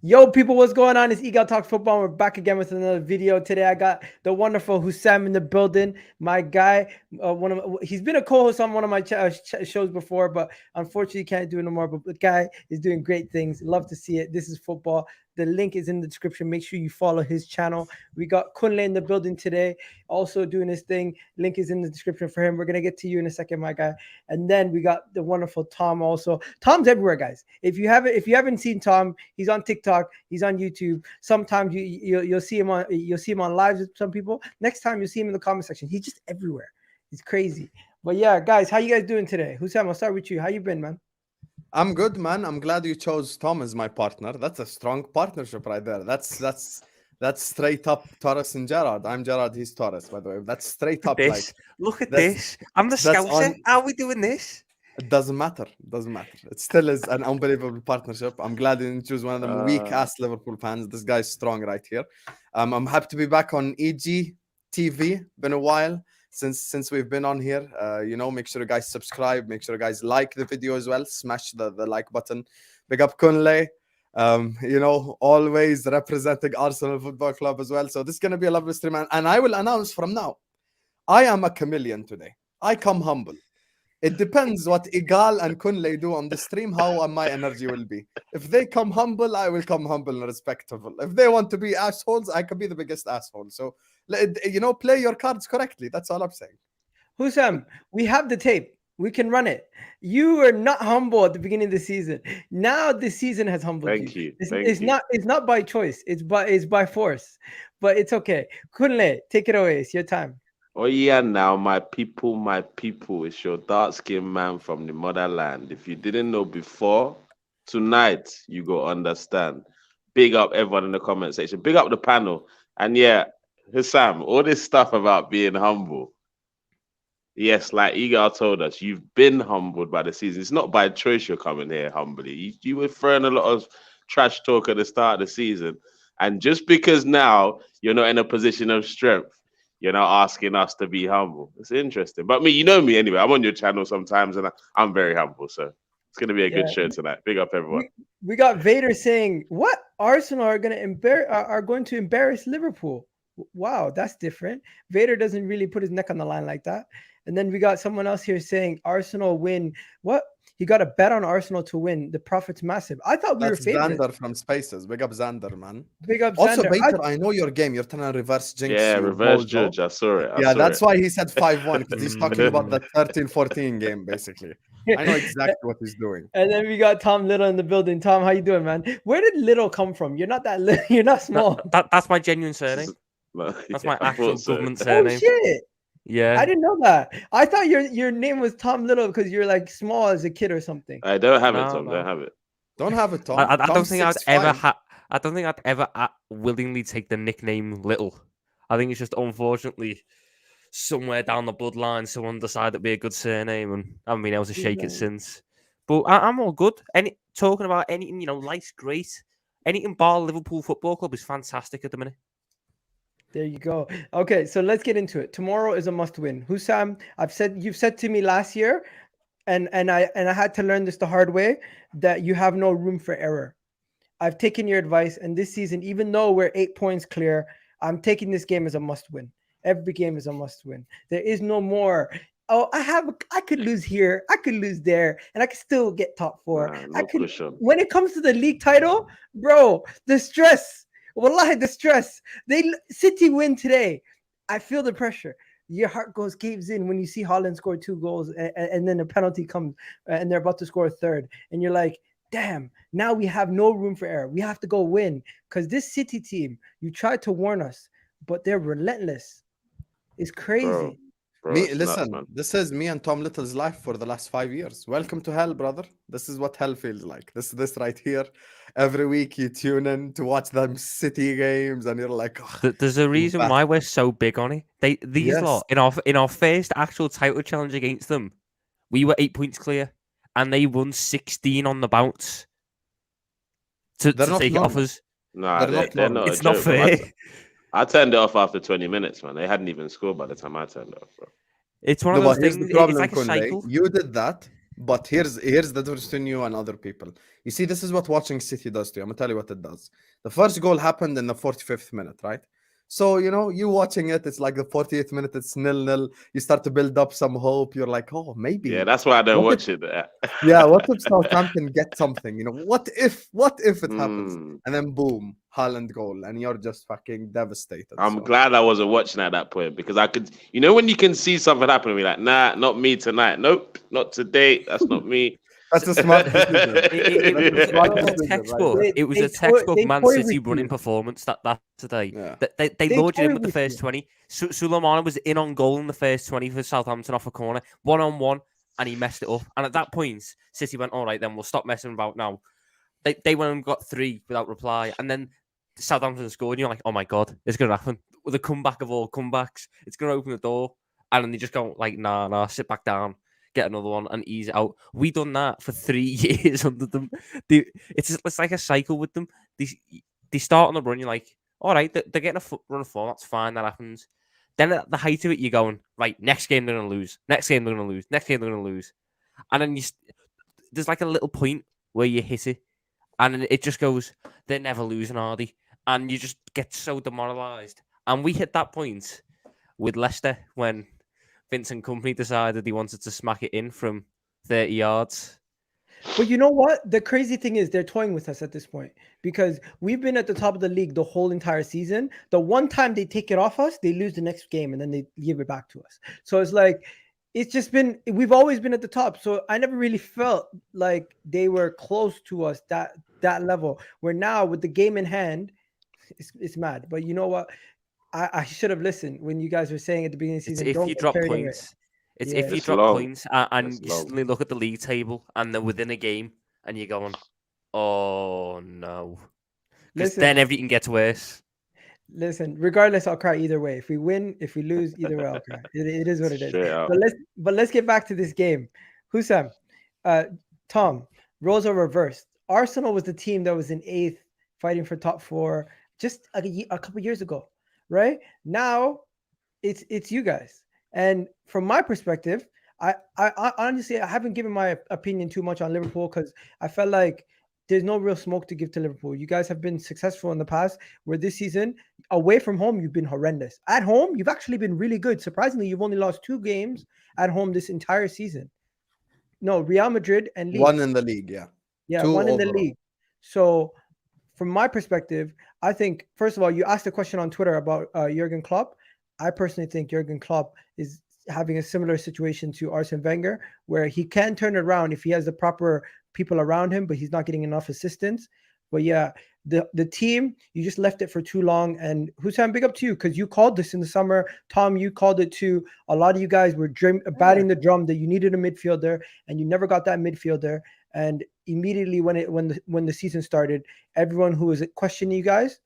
Yo, people, what's going on? It's Egal Talk Football. We're back again with another video. Today, I got the wonderful Hussam in the building. My guy, he's been a co-host on one of my shows before, but unfortunately, can't do it no more. But the guy is doing great things. Love to see it. This is football. The link is in the description. Make sure you follow his channel. We got Kunle in the building today, also doing his thing. Link is in the description for him. We're gonna get to you in a second, my guy. And then we got the wonderful Tom. Also, Tom's everywhere, guys. If you haven't seen Tom, he's on TikTok, he's on YouTube. Sometimes you'll see him on lives with some people. Next time you'll see him in the comment section. He's just everywhere. He's crazy. But yeah, guys, how you guys doing today? Hussam, I'll start with you. How you been, man? I'm good, man. I'm glad you chose Tom as my partner. That's a strong partnership right there. That's straight up Torres and Gerard. I'm Gerard, he's Torres, by the way. That's straight up. Look at this. I'm the scouser. How are we doing this? It doesn't matter. It still is an unbelievable partnership. I'm glad you didn't choose one of them weak-ass Liverpool fans. This guy's strong right here. I'm happy to be back on EG TV. Been a while since we've been on here. Make sure you guys subscribe. Make sure you guys like the video as well. Smash the like button. Big up Kunle. Always representing Arsenal Football Club as well. So this is going to be a lovely stream. And I will announce from now, I am a chameleon today. I come humble. It depends what Egal and Kunle do on the stream, how my energy will be. If they come humble, I will come humble and respectable. If they want to be assholes, I can be the biggest asshole. So, play your cards correctly. That's all I'm saying. Hussam, we have the tape. We can run it. You were not humble at the beginning of the season. Now the season has humbled you. It's not by choice. It's by force. But it's okay. Kunle, take it away. It's your time. Oh yeah, now my people, it's your dark-skinned man from the motherland. If you didn't know before, tonight you go understand. Big up everyone in the comment section. Big up the panel. And yeah, Hussam, all this stuff about being humble. Yes, like Egal told us, you've been humbled by the season. It's not by choice you're coming here humbly. You were throwing a lot of trash talk at the start of the season. And just because now you're not in a position of strength, you're not asking us to be humble. It's interesting. But me, you know me anyway. I'm on your channel sometimes, and I'm very humble. So it's going to be a good show tonight. Big up, everyone. We got Vader saying, what? Arsenal are going to embarrass Liverpool. Wow, that's different. Vader doesn't really put his neck on the line like that. And then we got someone else here saying Arsenal win. What? He got a bet on Arsenal to win. The profit's massive. I thought we were favorites. Xander from Spaces. Big up Xander, man. Big up also, Xander. Baker, I know your game. You're trying to reverse jinx. Yeah, reverse judge. I saw it. That's why he said 5-1, because he's talking about the 13-14 game, basically. I know exactly what he's doing. And then we got Tom Little in the building. Tom, how you doing, man? Where did Little come from? You're not that little. You're not small. That's my genuine surname. That's my actual government surname. Oh, shit. Yeah, I didn't know that. I thought your name was Tom Little because you're like small as a kid or something. I don't have it, Tom. Don't have it. Don't have it, Tom. I don't think I'd ever I don't think I'd ever willingly take the nickname Little. I think it's just unfortunately somewhere down the bloodline someone decided it'd be a good surname, and I haven't been able to shake it since. But I'm all good. Talking about anything, life's great. Anything bar Liverpool Football Club is fantastic at the minute. There you go. Okay, so let's get into it. Tomorrow is a must-win. Hussam, you've said to me last year, and I had to learn this the hard way, that you have no room for error. I've taken your advice, and this season, even though we're 8 points clear, I'm taking this game as a must-win. Every game is a must-win. There is no more. Oh, I could lose here, I could lose there, and I could still get top four. When it comes to the league title, bro, the stress. Wallahi, the stress. City win today. I feel the pressure. Your heart caves in when you see Haaland score 2 goals and then a penalty comes and they're about to score a third. And you're like, damn, now we have no room for error. We have to go win. Because this City team, you tried to warn us, but they're relentless. It's crazy. Bro, listen, this is me and Tom Little's life for the last 5 years. Welcome to hell, brother. This is what hell feels like. This right here. Every week you tune in to watch them City games, and you're like, there's a reason why we're so big on it. These lot in our first actual title challenge against them, we were 8 points clear, and they won 16 on the bounce to take it off us. No, they're not. It's not fair. I turned it off after 20 minutes, man. They hadn't even scored by the time I turned it off, bro. It's one of those things. The problem, it's like a cycle. You did that, But here's the difference between you and other people. You see, this is what watching City does to you. I'm gonna tell you what it does. The first goal happened in the 45th minute, right? So you watching it, it's like the 40th minute, it's 0-0. You start to build up some hope. You're like, oh, maybe. Yeah, that's why I don't What if- watch it. Yeah, what if Southampton get something? What if it happens? Hmm. And then boom, Haaland goal, and you're just fucking devastated. I'm So, glad I wasn't watching at that point because I could, when you can see something happening, be like, nah, not me tonight. Nope, not today. That's not me. that's a smart decision. It was Smart a decision, textbook. right? It was They a textbook they Man toy City with running you. performance that today. Yeah. They They lured you in toy with the with first you. 20. Suleiman was in on goal in the first 20 for Southampton off a corner, 1-on-1, and he messed it up. And at that point, City went, all right, then we'll stop messing about now. They went and got 3 without reply. And then Southampton scored, and you're like, oh my God, it's going to happen. With the comeback of all comebacks, it's going to open the door. And then they just go, like, nah, sit back down, get another one, and ease it out. We done that for 3 years under them. It's like a cycle with them. They start on the run, you're like, all right, they're getting a run of form, that's fine, that happens. Then at the height of it, you're going, right, next game they're going to lose. Next game they're going to lose. Next game they're going to lose. And then there's like a little point where you hit it, and then it just goes, they're never losing, are they? And you just get so demoralised. And we hit that point with Leicester when Vincent Kompany decided he wanted to smack it in from 30 yards. But you know what? The crazy thing is they're toying with us at this point because we've been at the top of the league the whole entire season. The one time they take it off us, they lose the next game and then they give it back to us. So it's like it's just been we've always been at the top. So I never really felt like they were close to us that level. Where now with the game in hand, it's mad. But you know what? I should have listened when you guys were saying at the beginning of the It's season. if Don't you get drop carried away. points. It's Yeah. if you It's drop long. points and It's you long. suddenly look at the league table and they're within a game and you're going, oh no. Because Listen. then everything gets worse. Listen, regardless, I'll cry either way. If we win, if we lose, either way, I'll cry. It is what it is. Straight up. But let's get back to this game. Hussam, Tom, roles are reversed. Arsenal was the team that was in 8th, fighting for top 4 just a couple years ago, right? Now it's you guys. And from my perspective, I honestly I haven't given my opinion too much on Liverpool because I felt like there's no real smoke to give to Liverpool. You guys have been successful in the past, where this season, away from home, you've been horrendous. At home, you've actually been really good. Surprisingly, you've only lost 2 games at home this entire season. No, Real Madrid and Leeds. 1 in the league, yeah. Yeah, 2 1 in the overall. league. So, from my perspective, I think, first of all, you asked a question on Twitter about Jurgen Klopp. I personally think Jurgen Klopp is having a similar situation to Arsene Wenger, where he can turn it around if he has the proper people around him, but he's not getting enough assistance. But yeah, the team, you just left it for too long. And Hussam, big up to you because you called this in the summer. Tom, you called it too. A lot of you guys were batting the drum that you needed a midfielder, and you never got that midfielder. And immediately when the season started, everyone who was questioning you guys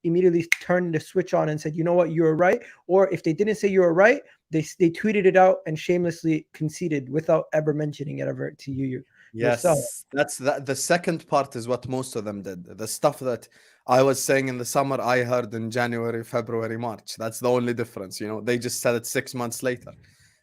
immediately turned the switch on and said, you know what, you were right. Or if they didn't say you were right, they tweeted it out and shamelessly conceded without ever mentioning it ever to you. Yes, yourself. that's the second part is what most of them did. The stuff that I was saying in the summer, I heard in January, February, March. That's the only difference. They just said it 6 months later.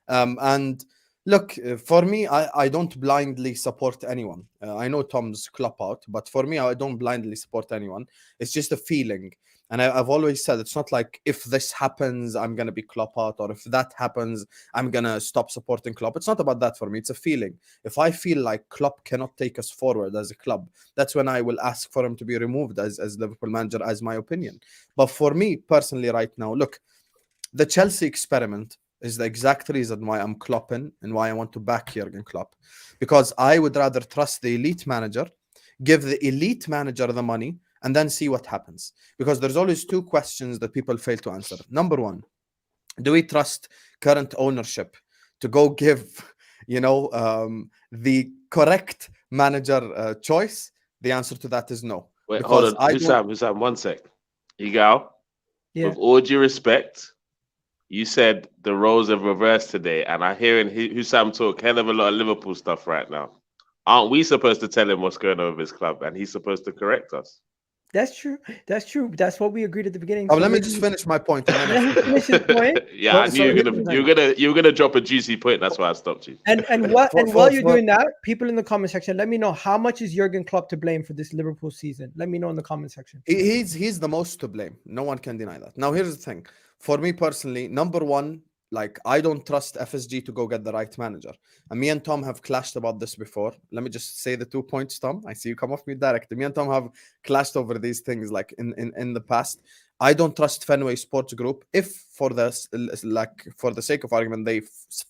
And look, for me, I don't blindly support anyone. I know Tom's Klopp out, but for me, I don't blindly support anyone. It's just a feeling. And I've always said it's not like if this happens, I'm going to be Klopp out, or if that happens, I'm going to stop supporting Klopp. It's not about that for me. It's a feeling. If I feel like Klopp cannot take us forward as a club, that's when I will ask for him to be removed as Liverpool manager, as my opinion. But for me personally right now, look, the Chelsea experiment is the exact reason why I'm Klopping and why I want to back Jurgen Klopp. Because I would rather trust the elite manager, give the elite manager the money, and then see what happens. Because there's always 2 questions that people fail to answer. Number 1, do we trust current ownership to go give, the correct manager choice? The answer to that is no. Wait, Because hold on. Hussam, 1 sec. Egal, Yeah. with all due respect, you said the roles have reversed today, and I'm hearing Hussam talk hell of a lot of Liverpool stuff right now. Aren't we supposed to tell him what's going on with his club, and he's supposed to correct us? That's true. That's true. That's what we agreed at the beginning. Oh, So let me maybe just finish my point. And then let him finish his point. Yeah, I So knew here's the you were gonna drop a juicy point. That's why I stopped you. And for, while you're for doing that, people in the comment section, let me know how much is Jurgen Klopp to blame for this Liverpool season. Let me know in the comment section. he's the most to blame. No one can deny that. Now, here's the thing. For me personally, number one, like I don't trust FSG to go get the right manager. And me and Tom have clashed about this before. Let me just say the 2 points, Tom. I see you come off me direct. Me and Tom have clashed over these things like in the past. I don't trust Fenway Sports Group. If for the sake of argument they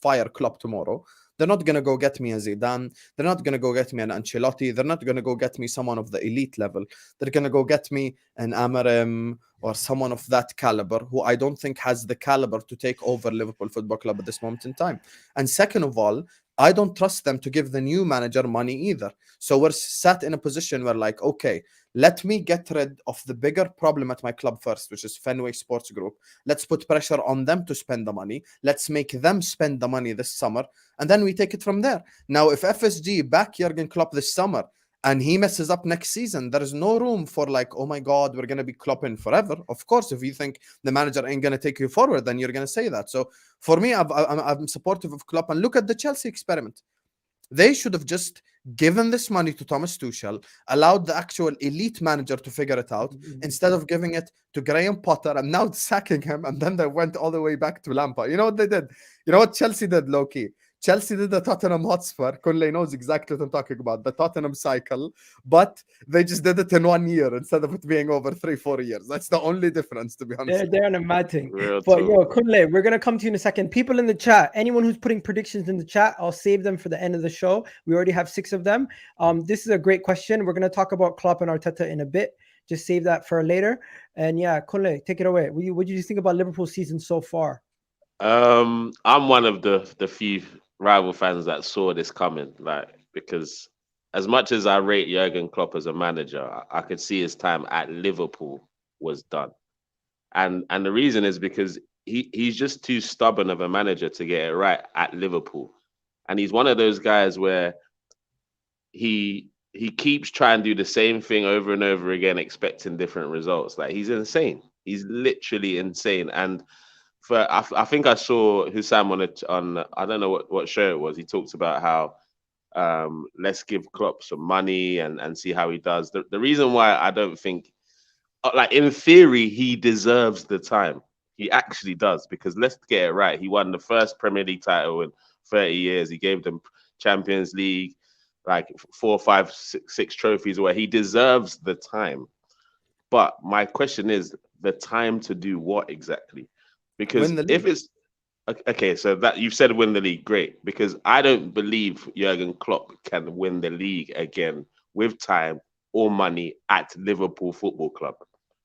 fire Klopp tomorrow, they're not gonna go get me a Zidane. They're not gonna go get me an Ancelotti. They're not gonna go get me someone of the elite level. They're gonna go get me an Amarim or someone of that caliber who I don't think has the caliber to take over Liverpool Football Club at this moment in time. And second of all, I don't trust them to give the new manager money either. So we're sat in a position where like, okay, let me get rid of the bigger problem at my club first, which is Fenway Sports Group. Let's put pressure on them to spend the money. Let's make them spend the money this summer. And then we take it from there. Now, if FSG back Jurgen Klopp this summer and he messes up next season, there is no room for like, oh my God, we're going to be Klopping forever. Of course, if you think the manager ain't going to take you forward, then you're going to say that. So for me, I'm supportive of Klopp. And look at the Chelsea experiment. They should have just given this money to Thomas Tuchel, allowed the actual elite manager to figure it out, instead of giving it to Graham Potter and now sacking him. And then they went all the way back to Lampard. You know what they did? You know what Chelsea did, low-key? Chelsea did the Tottenham Hotspur. Conley knows exactly what I'm talking about, the Tottenham cycle, but they just did it in 1 year instead of it being over 3-4 years. That's the only difference, to be honest. They're on a mad thing. Real But talk. yo, Kunle, we're gonna come to you in a second. People in the chat, anyone who's putting predictions in the chat, I'll save them for the end of the show. We already have 6 of them. This is a great question. We're gonna talk about Klopp and Arteta in a bit. Just save that for later. And yeah, Kunle, take it away. What do you think about Liverpool's season so far? I'm one of the few rival fans that saw this coming, like, because as much as I rate Jurgen Klopp as a manager, I could see his time at Liverpool was done. And the reason is because he's just too stubborn of a manager to get it right at Liverpool. And he's one of those guys where he keeps trying to do the same thing over and over again, expecting different results. Like, he's insane. He's literally insane. And I think I saw Hussam on I don't know what show it was. He talks about how let's give Klopp some money and see how he does. The reason why I don't think, like, in theory, he deserves the time. He actually does, because let's get it right. He won the first Premier League title in 30 years. He gave them Champions League, like 4, 5, 6 trophies away. He deserves the time. But my question is, the time to do what exactly? Because if it's okay, so that you've said win the league, great. Because I don't believe Jurgen Klopp can win the league again with time or money at Liverpool Football Club.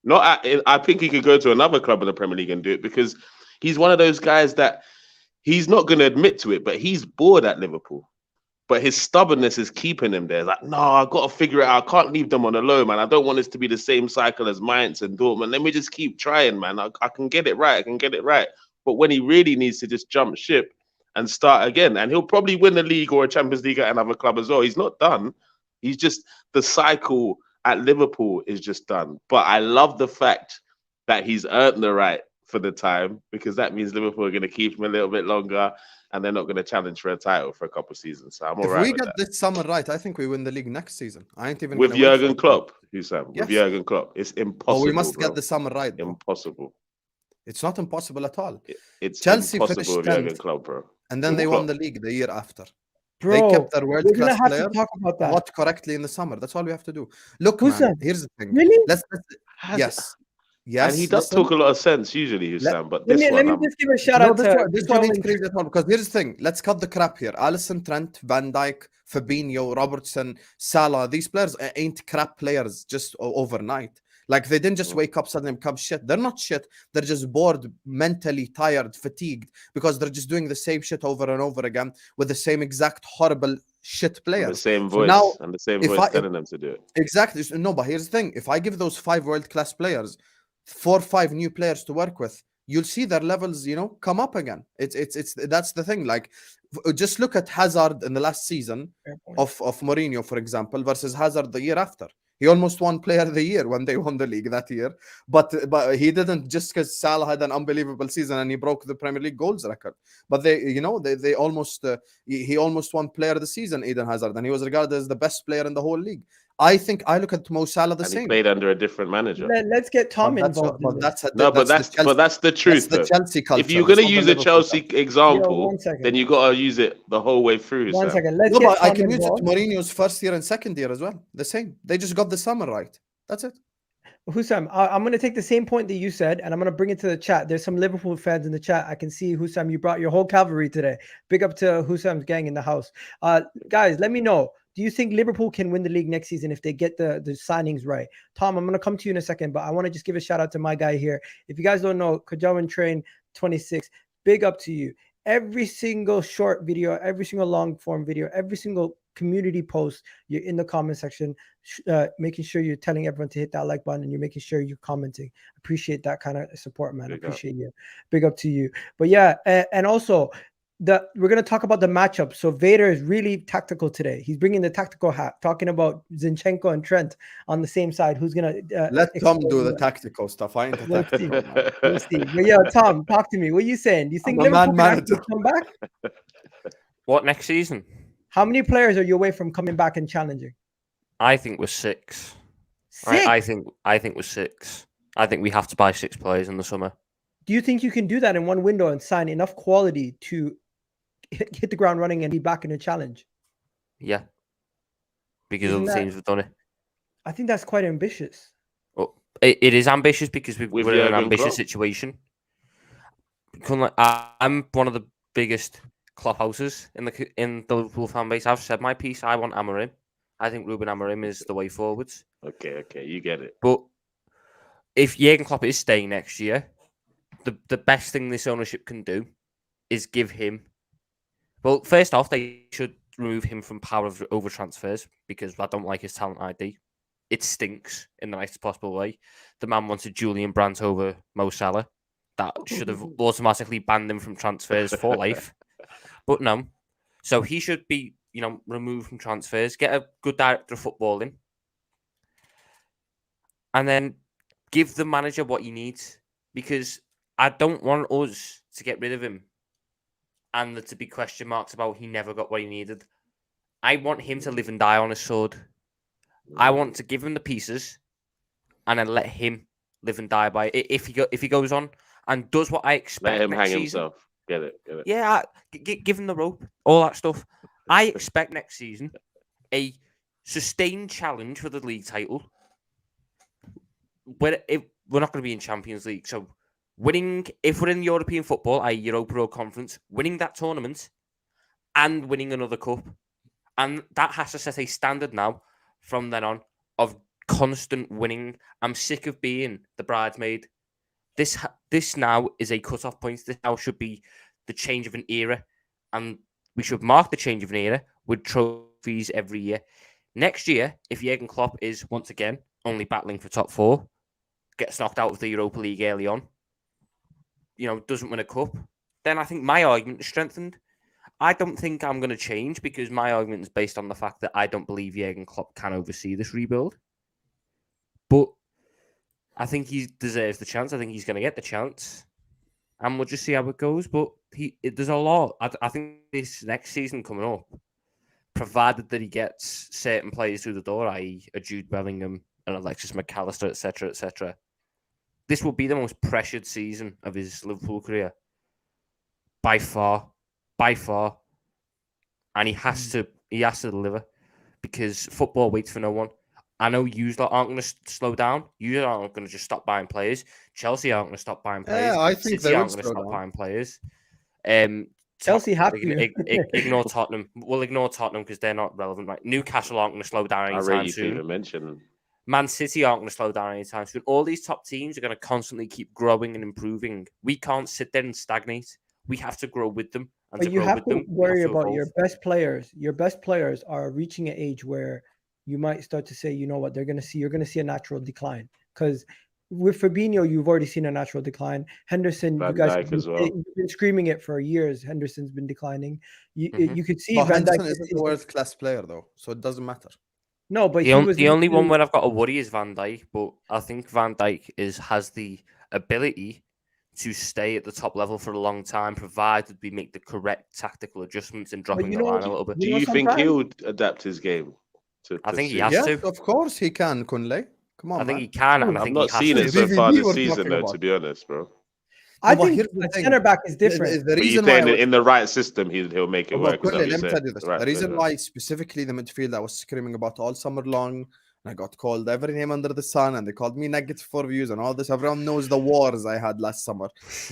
I think he could go to another club in the Premier League and do it, because he's one of those guys that he's not going to admit to it, but he's bored at Liverpool. But his stubbornness is keeping him there. Like, no, I've got to figure it out. I can't leave them on the low, man. I don't want this to be the same cycle as Mainz and Dortmund. Let me just keep trying, man. I can get it right. I can get it right. But when he really needs to just jump ship and start again, and he'll probably win the league or a Champions League at another club as well. He's not done. He's just, the cycle at Liverpool is just done. But I love the fact that he's earned the right for the time, because that means Liverpool are going to keep him a little bit longer. And they're not going to challenge for a title for a couple of seasons. So I'm all right. If we get this summer right, I think we win the league next season. I ain't even with Jurgen Klopp, Hussam. Yes. With Jurgen Klopp, it's impossible. Oh, we must get the summer right. Bro. Impossible. It's not impossible at all. It's Chelsea impossible with Jurgen Klopp, bro. And then they won the league the year after. Bro, they kept their world-class player. Talk about that. What correctly in the summer? That's all we have to do. Look, Who's man, that? here's the thing. Really? Yes. Yes, and he does talk a lot of sense usually, Hussam. But let me just give a shout out to this one ain't crazy at all. Because here's the thing: let's cut the crap here. Alisson, Trent, Van Dijk, Fabinho, Robertson, Salah. These players ain't crap players just overnight. Like, they didn't just wake up suddenly and become shit. They're not shit. They're just bored, mentally tired, fatigued, because they're just doing the same shit over and over again with the same exact horrible shit players. And the same voice, and the same voice telling them to do it. Exactly. No, but here's the thing: if I give those 5 world-class players 4 or 5 new players to work with, you'll see their levels, come up again. It's that's the thing. Like, just look at Hazard in the last season of Mourinho, for example, versus Hazard the year after. He almost won Player of the Year when they won the league that year. But he didn't, just because Salah had an unbelievable season and he broke the Premier League goals record. But they almost he almost won Player of the Season, Eden Hazard, and he was regarded as the best player in the whole league. I think I look at Mo Salah the And same. he played under a different manager. Let's get Tom But that's involved. but in this. that's the truth. the though. Chelsea culture. If you're gonna It's not use the a Liverpool Chelsea culture. example, one second. then you gotta use it the whole way through. One Sam. second. Let's No, get but I Tom can use it involved. to Mourinho's first year and second year as well. The same. They just got the summer right. That's it. Hussam, I'm going to take the same point that you said, and I'm going to bring it to the chat. There's some Liverpool fans in the chat. I can see, Hussam, you brought your whole cavalry today. Big up to Hussam's gang in the house. Guys, let me know. Do you think Liverpool can win the league next season if they get the signings right? Tom, I'm going to come to you in a second, but I want to just give a shout out to my guy here. If you guys don't know, Kajawan Train 26, big up to you. Every single short video, every single long form video, every single community post, you're in the comment section, making sure you're telling everyone to hit that like button and you're making sure you're commenting. Appreciate that kind of support, man. Appreciate you. Big up to you. But yeah, and also we're going to talk about the matchup. So Vader is really tactical today. He's bringing the tactical hat, talking about Zinchenko and Trent on the same side. Who's going to let Tom do the tactical stuff? I ain't the tactical. We'll see. But yeah, Tom, talk to me. What are you saying? Do you think Liverpool can actually come back? What, next season? How many players are you away from coming back and challenging? I think we're 6. 6? I think we're 6. I think we have to buy 6 players in the summer. Do you think you can do that in one window and sign enough quality to hit the ground running and be back in a challenge? Yeah. Because other teams have done it. I think that's quite ambitious. Well, it is ambitious because we're in an ambitious Klopp. situation. I'm one of the biggest Klopp houses in the Liverpool fan base. I've said my piece. I want Amorim. I think Ruben Amorim is the way forwards. Okay, you get it. But if Jurgen Klopp is staying next year, the best thing this ownership can do is give him. Well, first off, they should remove him from power over transfers because I don't like his talent ID. It stinks in the nicest possible way. The man wanted Julian Brandt over Mo Salah. That should have automatically banned him from transfers for life. But no. So he should be, removed from transfers, get a good director of footballing, and then give the manager what he needs. Because I don't want us to get rid of him and there to be question marks about he never got what he needed. I want him to live and die on his sword. I want to give him the pieces and then let him live and die by it. If he goes on and does what I expect, let him hang season, himself. Get it. Yeah, give him the rope, all that stuff. I expect next season a sustained challenge for the league title. We're not going to be in Champions League, so winning, if we're in European football, i.e. Europa or Conference, winning that tournament and winning another cup, and that has to set a standard now from then on of constant winning. I'm sick of being the bridesmaid. This now is a cut-off point. This now should be the change of an era, and we should mark the change of an era with trophies every year. Next year, if Jurgen Klopp is once again only battling for top 4, gets knocked out of the Europa League early on, doesn't win a cup, then I think my argument is strengthened. I don't think I'm going to change because my argument is based on the fact that I don't believe Jurgen Klopp can oversee this rebuild. But I think he deserves the chance. I think he's going to get the chance. And we'll just see how it goes. But there's a lot. I think this next season coming up, provided that he gets certain players through the door, i.e. a Jude Bellingham, and Alexis McAllister, etc., etc., this will be the most pressured season of his Liverpool career. By far. And he has to deliver because football waits for no one. I know you aren't going to slow down. You aren't going to just stop buying players. Chelsea aren't going to stop buying players. Yeah, I think City they aren't will going to slow stop down. buying players. Chelsea have to. Ignore Tottenham. We'll ignore Tottenham because they're not relevant. Right? Newcastle aren't going to slow down I anytime rate you soon. even mention them. Man City aren't going to slow down anytime soon. All these top teams are going to constantly keep growing and improving. We can't sit there and stagnate. We have to grow with them. And but you have to worry about evolve. your best players. Your best players are reaching an age where you might start to say, you know what, you're going to see a natural decline. Because with Fabinho, you've already seen a natural decline. Henderson, Van Uh, you guys Dijk as well. you've been screaming it for years. Henderson's been declining. You could see But Van Dijk Henderson is a world-class player, though, so it doesn't matter. No, but The, he was the only one literally- where I've got a worry is Van Dijk, but I think Van Dijk has the ability to stay at the top level for a long time, provided we make the correct tactical adjustments and dropping you the know line what a little bit. Do know, you think sometimes- he'll adapt his game? I think he suit? has Yes, to. of course he can, Kunle. Come on, I think man. he can, and I I've think not he has seen to. it so VVD far this we're season, talking though. about. To be honest, bro. I No, but think here's the a thing. center back is different. The But you reason saying why in the right system, he'll make it But work. Is that Kunle, what you're let me tell saying? you this. Right, The reason yeah. why specifically the midfield I was screaming about all summer long, and I got called every name under the sun, and they called me Nuggets for views and all this. Everyone knows the wars I had last summer.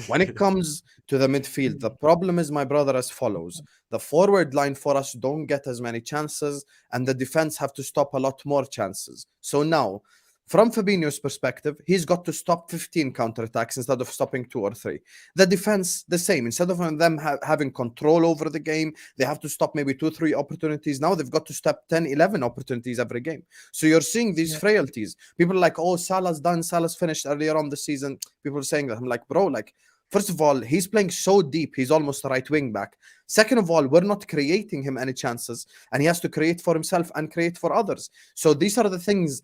When it comes to the midfield, the problem is, my brother, as follows: the forward line for us don't get as many chances, and the defense have to stop a lot more chances. So now, from Fabinho's perspective, he's got to stop 15 counterattacks instead of stopping 2 or 3. The defense, the same. Instead of them having control over the game, they have to stop maybe 2, 3 opportunities. Now they've got to stop 10, 11 opportunities every game. So you're seeing these frailties. People are like, oh, Salah's done, Salah's finished earlier on the season. People are saying that. I'm like, bro, like, first of all, he's playing so deep, he's almost a right wing back. Second of all, we're not creating him any chances, and he has to create for himself and create for others. So these are the things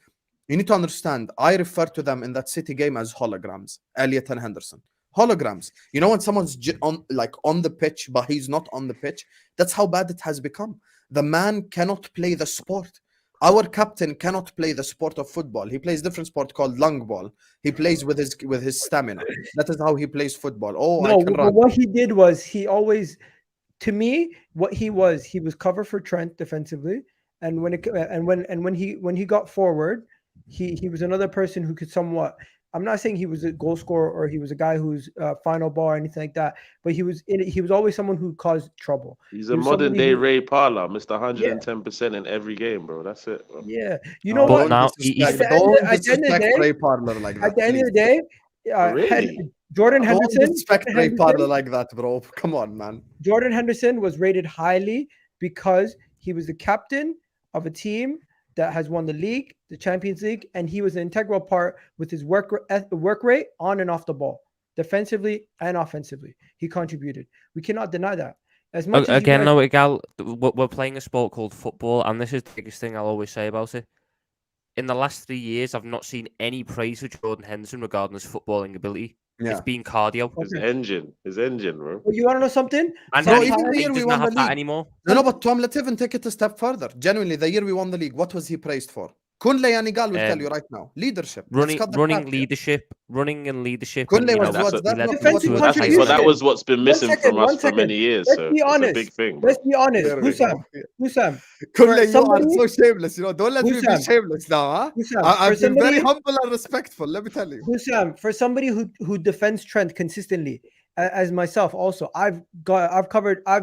you need to understand. I refer to them in that City game as holograms, Elliot and Henderson. Holograms. You know, when someone's on the pitch, but he's not on the pitch, that's how bad it has become. The man cannot play the sport. Our captain cannot play the sport of football. He plays different sport called long ball. He plays with his stamina. That is how he plays football. Oh, No, I can but run. what he did was he always, to me, what he was cover for Trent defensively, and when he got forward, he was another person who could somewhat. I'm not saying he was a goal scorer or he was a guy who's final ball or anything like that, but he was always someone who caused trouble. He's He a was modern somebody day who- Ray Parler, Mr. 110% in every game, bro. That's it, bro. Yeah, you know Oh, what? But now disrespect- he's- At the end of the disrespect day- Ray Parler like that. At the end of the please. day, Really? Jordan Don't Henderson. disrespect Jordan Ray Henderson- Parler like that, bro. Come on, man. Jordan Henderson was rated highly because he was the captain of a team that has won the league, the Champions League, and he was an integral part with his work rate on and off the ball, defensively and offensively. He contributed. We cannot deny that. As much as Again, you guys, no, Egal, we're playing a sport called football, and this is the biggest thing I'll always say about it. In the last 3 years, I've not seen any praise for Jordan Henderson regarding his footballing ability. Yeah. It's been cardio. His engine, bro. you want to know something? And Bro, then even the he year we does won not have the that league. anymore. No, but Tom, let's even take it a step further. Genuinely, the year we won the league, what was he praised for? Kunle and Egal will tell you right now. Leadership. Let's cut the Running crap here. leadership, running and leadership. Kunle and, was that's what? a- That's not Defensive what But contribution. that was what's been missing second, from us 1 for second. many years. Let's So be it's a honest. big thing, bro. Let's be honest. There we Hussam, go. Hussam, Kunle, you somebody- are so shameless. You know, don't let me be Hussam. shameless now, huh? Hussam, I've for been very somebody- humble and respectful. Let me tell you. Hussam, for somebody who defends Trent consistently, as myself also, I've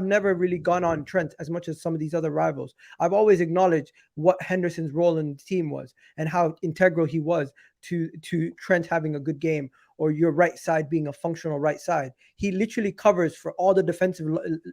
never really gone on Trent as much as some of these other rivals. I've always acknowledged what Henderson's role in the team was and how integral he was to Trent having a good game, or your right side being a functional right side. He literally covers for all the defensive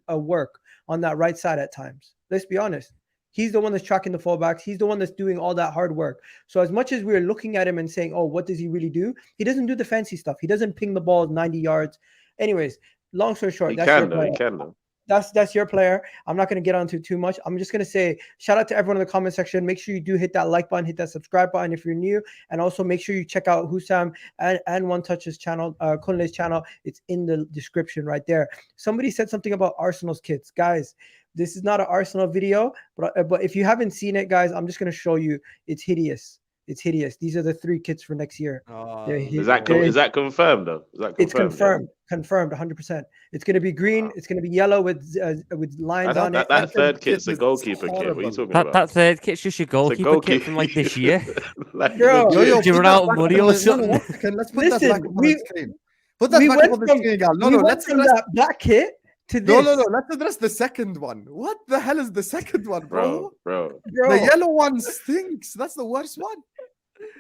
work on that right side at times. Let's be honest. He's the one that's tracking the fullbacks. He's the one that's doing all that hard work. So as much as we're looking at him and saying, oh, what does he really do? He doesn't do the fancy stuff. He doesn't ping the ball 90 yards. Anyways, long story short, He that's your can, though. player. He can, though. That's your player. I'm not going to get onto too much. I'm just going to say shout out to everyone in the comment section. Make sure you do hit that like button, hit that subscribe button if you're new, and also make sure you check out Hussam and One Touch's channel, Kunle's channel. It's in the description right there. Somebody said something about Arsenal's kits, guys. This is not an Arsenal video, but if you haven't seen it, guys, I'm just going to show you. It's hideous. It's hideous. These are the 3 kits for next year. Is that confirmed, though? Is that confirmed? It's confirmed. Confirmed 100%. It's going to be green. Wow. It's going to be yellow with lines on it. That third kit's a It's goalkeeper kit. What are you horrible. talking about? That third kit's just your It's a goalkeeper kit from like this year. Like, Bro. legit. Yo, Do you put run that out of back money up or on the- something? No, 1 second. Let's put Listen, that back up on the screen. Put that we back went up on the from- screen, Gal. No, we no, went let's from address. that black kit to this. No, let's address the second one. What the hell is the second one, bro? Bro. Bro, The yellow one stinks. That's the worst one.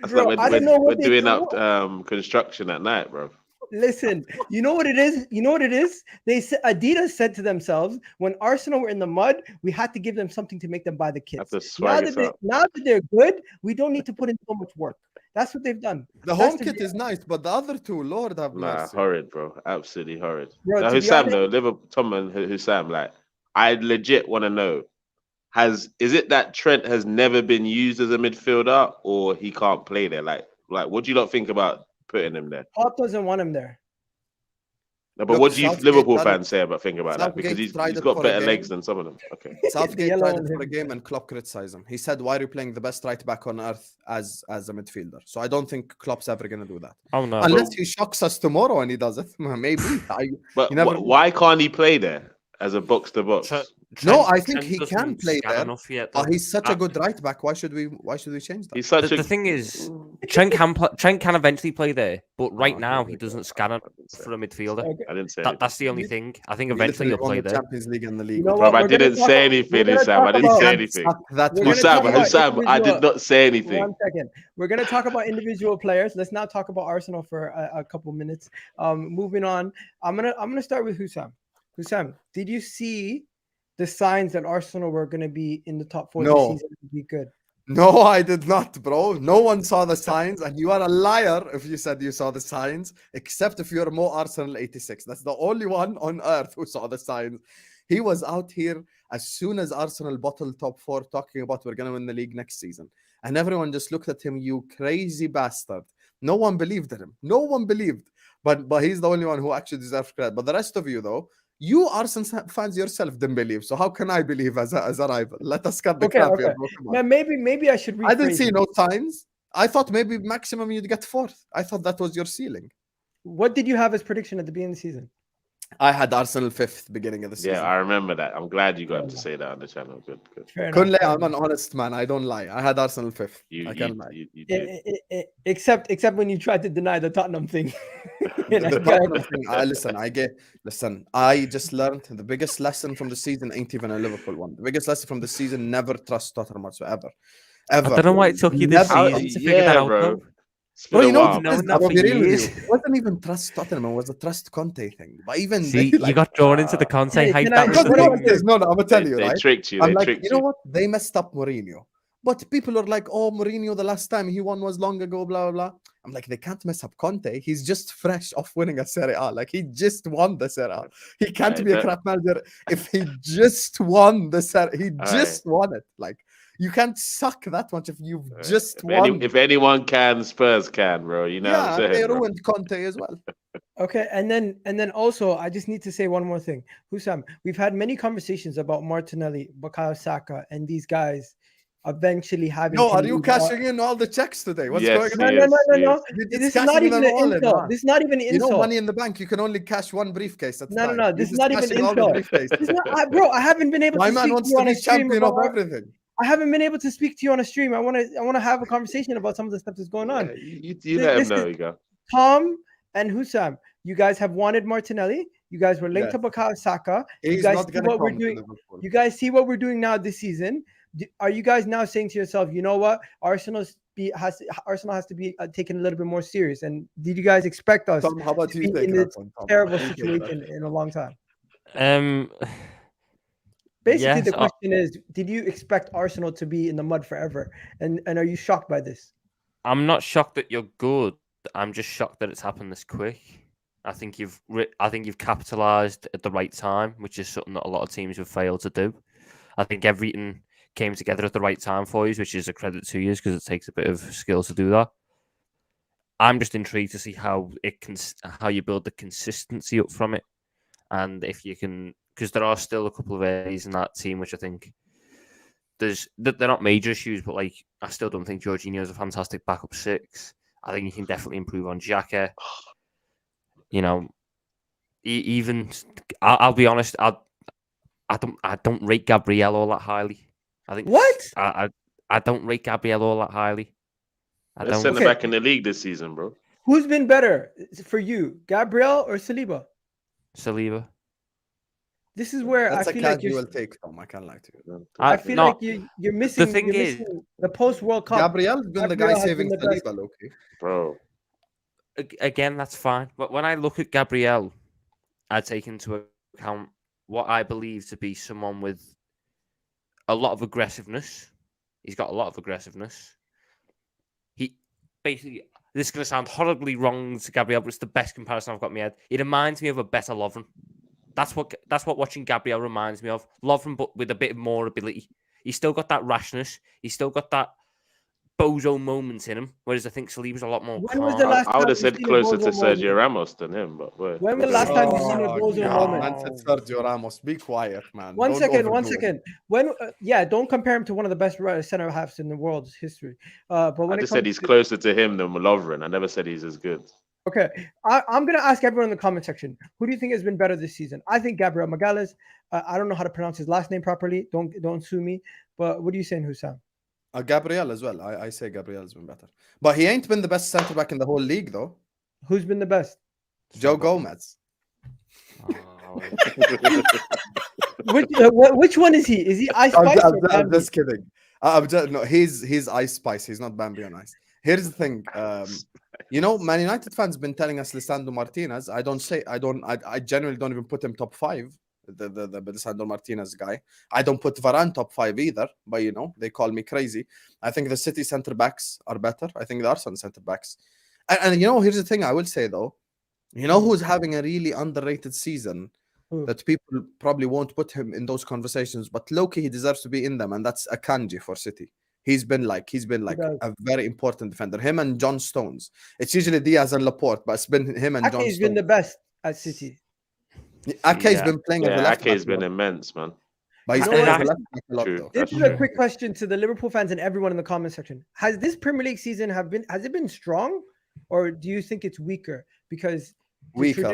That's Bro, like I don't know we're what they doing do. up construction at night, bro. Listen, you know what it is? You know what it is? Adidas said to themselves, when Arsenal were in the mud, we had to give them something to make them buy the Have kits. to Now swag that, it up. now that they're good, we don't need to put in so much work. That's what they've done. The That's home the- kit is nice, but the other two, Lord have Nah, mercy. horrid, bro. Absolutely horrid. Bro, Now, to be Hussam, honest- though, Liverpool, Tom and Hussam, like, I legit want to know is it that Trent has never been used as a midfielder, or he can't play there? Like what do you not think about putting him there? Klopp doesn't want him there. No, but Look, what do you Southgate Liverpool done it. fans say about that? Because Southgate he's tried it got for a better game. legs than some of them. Okay. Southgate yellow tried on it for a him. game and Klopp criticized him. He said, "Why are you playing the best right back on earth as a midfielder?" So I don't think Klopp's ever going to do that. Oh no. Unless he shocks us tomorrow and he does it. Maybe. But you never know. why can't he play there as a box to box? No, I think he can play scan there. enough yet, Oh, though. he's such a good right back. Why should we change that? He's such The thing is, Trent can eventually play there, but right now he doesn't scan enough for a midfielder. Okay. I didn't say That's the only thing. I think We eventually he'll literally won play the there. Champions League and the league. You know Bro, what? I We're gonna didn't talk say about- anything, we're gonna Sam. I talk didn't say about- anything. That We're much. gonna talk about Sam, I did individual- not say anything. 1 second. We're going to talk about individual players. Let's now talk about Arsenal for a couple minutes. Moving on, I'm gonna start with Hussam. Hussam, did you see the signs that Arsenal were going to be in the top 4 No. this season? To be good. No, I did not, bro. No one saw the signs, and you are a liar if you said you saw the signs, except if you're Mo Arsenal 86. That's the only one on earth who saw the signs. He was out here as soon as Arsenal bottled top 4, talking about we're going to win the league next season. And everyone just looked at him, you crazy bastard. No one believed in him. No one believed. But he's the only one who actually deserves credit. But the rest of you, though, you Arsenal fans yourself didn't believe. So how can I believe as a rival? Let us cut the Okay, crap okay. here, bro. Come on. Now maybe I should rephrase I didn't see it. no signs. I thought maybe maximum you'd get 4th. I thought that was your ceiling. What did you have as prediction at the beginning of the season? I had Arsenal 5th beginning of the season. Yeah, I remember that. I'm glad you got to say that on the channel. Good. Fair enough. Kunle, I'm an honest man. I don't lie. I had Arsenal 5th. I can't lie. You did. Except when you tried to deny the Tottenham thing. The Tottenham thing, listen, I just learned the biggest lesson from the season ain't even a Liverpool one. The biggest lesson from the season, never trust Tottenham whatsoever. Ever. I don't know why it took you this Never. season to figure that out, bro. though. It's Bro, been you a know, while. No, it not for years. wasn't even trust Tottenham. It was a trust Conte thing. But even See, they, you got drawn into the Conte Hey, hype. can That I- was because the you know thing. what it is? No, I'm gonna tell you, They right? tricked you. I'm They like, tricked you know what? They messed up Mourinho. But people are like, oh, Mourinho, the last time he won was long ago, blah, blah, blah. I'm like, they can't mess up Conte. He's just fresh off winning a Serie A. Like, he just won the Serie A. He can't Right, be a that- crap manager if he just won the Serie. He All just won it. Like, you can't suck that much if you've just If won. if anyone can, Spurs can, bro. You know what yeah, I'm and they saying? bro? ruined Conte as well. Okay, and then also I just need to say one more thing. Hussam, we've had many conversations about Martinelli, Bukayo Saka, and these guys eventually having. No, to are you leave cashing in all the checks today? What's Yes, going No, on? no, no, no, Yes, no. You're This just is not cashing even them an all in, insult. huh? This is not even an You know, insult. Money in the Bank, you can only cash one briefcase at a No, no, time. no, You're this is just not even cashing all the insult. briefcases. This is not, bro, I haven't been able My to man speak to wants you to on a be stream champion of about. everything. I haven't been able to speak to you on a stream. I want to have a conversation about some of the stuff that's going on. Yeah, you let him This know, is- you go. Tom and Hussam, you guys have wanted Martinelli. You guys were linked Yes. to Bukayo Saka. You He's guys not see going to what we're come to doing. Liverpool. You guys see what we're doing now this season. Are you guys now saying to yourself, you know what, Arsenal has to be taken a little bit more serious? And did you guys expect us Tom, how about to you be take in that this one, Tom? terrible You take that. situation in a long time? Basically, Yes, the question is, did you expect Arsenal to be in the mud forever? And are you shocked by this? I'm not shocked that you're good. I'm just shocked that it's happened this quick. I think you've capitalized at the right time, which is something that a lot of teams have failed to do. I think everything came together at the right time for you, which is a credit to you because it takes a bit of skill to do that. I'm just intrigued to see how you build the consistency up from it, and if you can, because there are still a couple of areas in that team which I think they're not major issues, but like I still don't think Jorginho is a fantastic backup 6. I think you can definitely improve on Xhaka. You know, even I'll be honest, I don't rate Gabriel all that highly. I think What? I don't rate Gabriel all that highly. I Let's don't. send him Okay. back in the league this season, bro. Who's been better for you, Gabriel or Saliba? Saliba. This is where That's I a feel like casual you're. take, Tom. I can't lie to you. I feel no, like you're missing. thing you're is- missing the post World Cup. Gabriel's been the guy Gabriel has saving been the best. Saliba, low-key. Bro. Again, that's fine. But when I look at Gabriel, I take into account what I believe to be someone with a lot of aggressiveness. He's got a lot of aggressiveness. He basically, this is going to sound horribly wrong to Gabriel, but it's the best comparison I've got in my head. He reminds me of a better Lovren. That's what watching Gabriel reminds me of. Lovren, but with a bit more ability. He's still got that rashness. He's still got that bozo moment in him. Whereas I think Saliba's a lot more When was calm. the last I would time have you've said seen a closer to bozo moment? Sergio Ramos than him, but When was the last time you seen a bozo no. moment? Man said Sergio Ramos. Be quiet, man. One Don't second. overdo it. When, don't compare him to one of the best center halves in the world's history. But when I it just comes said he's to, closer to him than Lovren. I never said he's as good. okay, I'm gonna ask everyone in the comment section, who do you think has been better this season? I think Gabriel Magalhaes. I don't know how to pronounce his last name properly. Don't sue me. But what are you saying, Hussam? Gabriel as well. I say Gabriel has been better. But he ain't been the best centre back in the whole league, though. Who's been the best? Joe Gomez. Oh. Which one is he? Is he Ice Spice or I'm Bambi? just kidding. No, he's Ice Spice. He's not Bambi on ice. Here's the thing. Man United fans been telling us Lisandro Martinez. I genuinely don't even put him top 5. The Lisandro Martinez guy. I don't put Varane top 5 either. But they call me crazy. I think the City centre backs are better. I think the Arsenal centre backs. And here's the thing I will say though. Who's having a really underrated season? That people probably won't put him in those conversations, but Loki, he deserves to be in them, and that's Akanji for City. He's been like a very important defender. Him and John Stones. It's usually Diaz and Laporte, but it's been him and John Stones. Ake's been the best at City. Ake's been playing as a left back. Ake's been immense, man. But he's playing as a left back a lot, though. This is a quick question to the Liverpool fans and everyone in the comment section. Has this Premier League season has it been strong, or do you think it's weaker? Because weaker.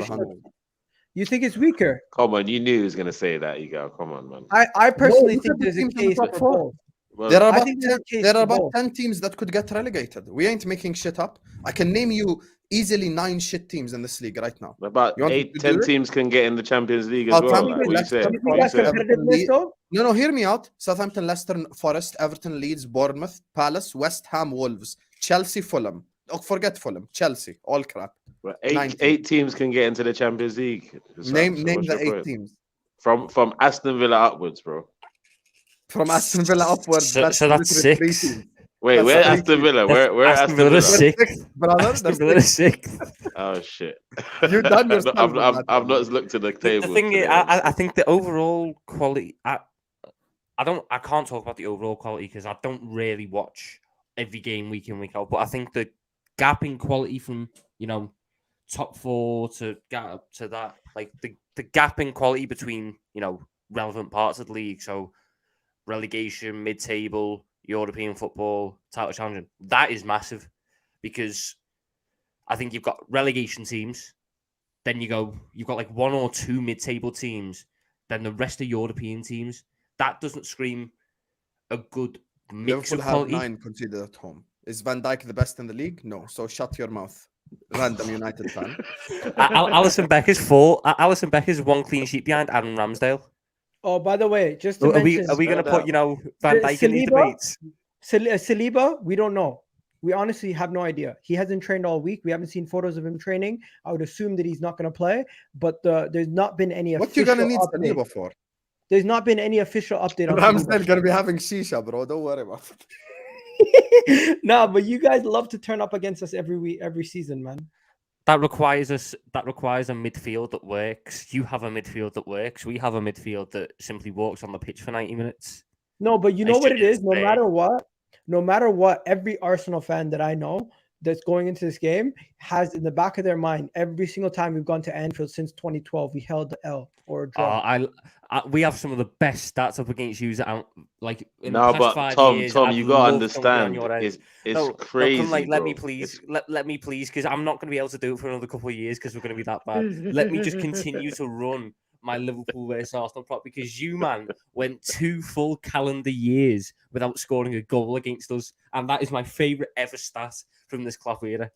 You think it's weaker? Come on, you knew he was going to say that, Egal. Come on, man. I personally think there's a case for both. Well, There are about 10 teams that could get relegated. We ain't making shit up. I can name you easily 9 shit teams in this league right now. About 8-10 teams can get in the Champions League as well. Like, what you saying? No, hear me out. Southampton, Leicester, Forest, Everton, Leeds, Bournemouth, Palace, West Ham, Wolves, Chelsea, Fulham. Oh, forget Fulham. Chelsea, all crap. Well, eight teams can get into the Champions League. Name the 8 teams. From Aston Villa upwards, bro. From Aston Villa upwards. So that's 6. Wait, where Aston Villa? Where Aston Villa? 6th, brother. Aston Villa 6th. Oh shit! You've done yourself. I've not looked at the table. The thing is, I think the overall quality. I can't talk about the overall quality because I don't really watch every game week in week out. But I think the gap in quality from top 4 to that, like the gap in quality between relevant parts of the league, so relegation, mid-table, European football, title challenging, that is massive, because I think you've got relegation teams, then you've got like 1 or 2 mid-table teams, then the rest of European teams. That doesn't scream a good mix Liverpool of quality. have 9 conceded at home. Is Van Dijk the best in the league? No. So shut your mouth, random United fan. Alisson Becker's 4. Alisson Becker's 1 clean sheet behind Adam Ramsdale. Oh, by the way, just to Are we mention, going to put Van Dijk in these debates? Saliba, we don't know. We honestly have no idea. He hasn't trained all week. We haven't seen photos of him training. I would assume that he's not going to play, but there's not been any What official you going to need update. Saliba for? There's not been any official update on Ramsdale going to be having shisha, bro. Don't worry about it. No, but you guys love to turn up against us every season, man. That requires a midfield that works. You have a midfield that works. We have a midfield that simply walks on the pitch for 90 minutes. No, but you know what it is? No matter what, every Arsenal fan that I know that's going into this game has in the back of their mind, every single time we've gone to Anfield since 2012, we held the L or a draw. We have some of the best stats up against you like in no, the past but 5 Tom, years. Tom, I'd you gotta love understand, somebody on your end. it's crazy. Come, let bro. me please, let me please, because I'm not going to be able to do it for another couple of years because we're going to be that bad. Let me just continue to run my Liverpool versus Arsenal plot, because you, man, went 2 full calendar years without scoring a goal against us, and that is my favorite ever stat from this Klopp era.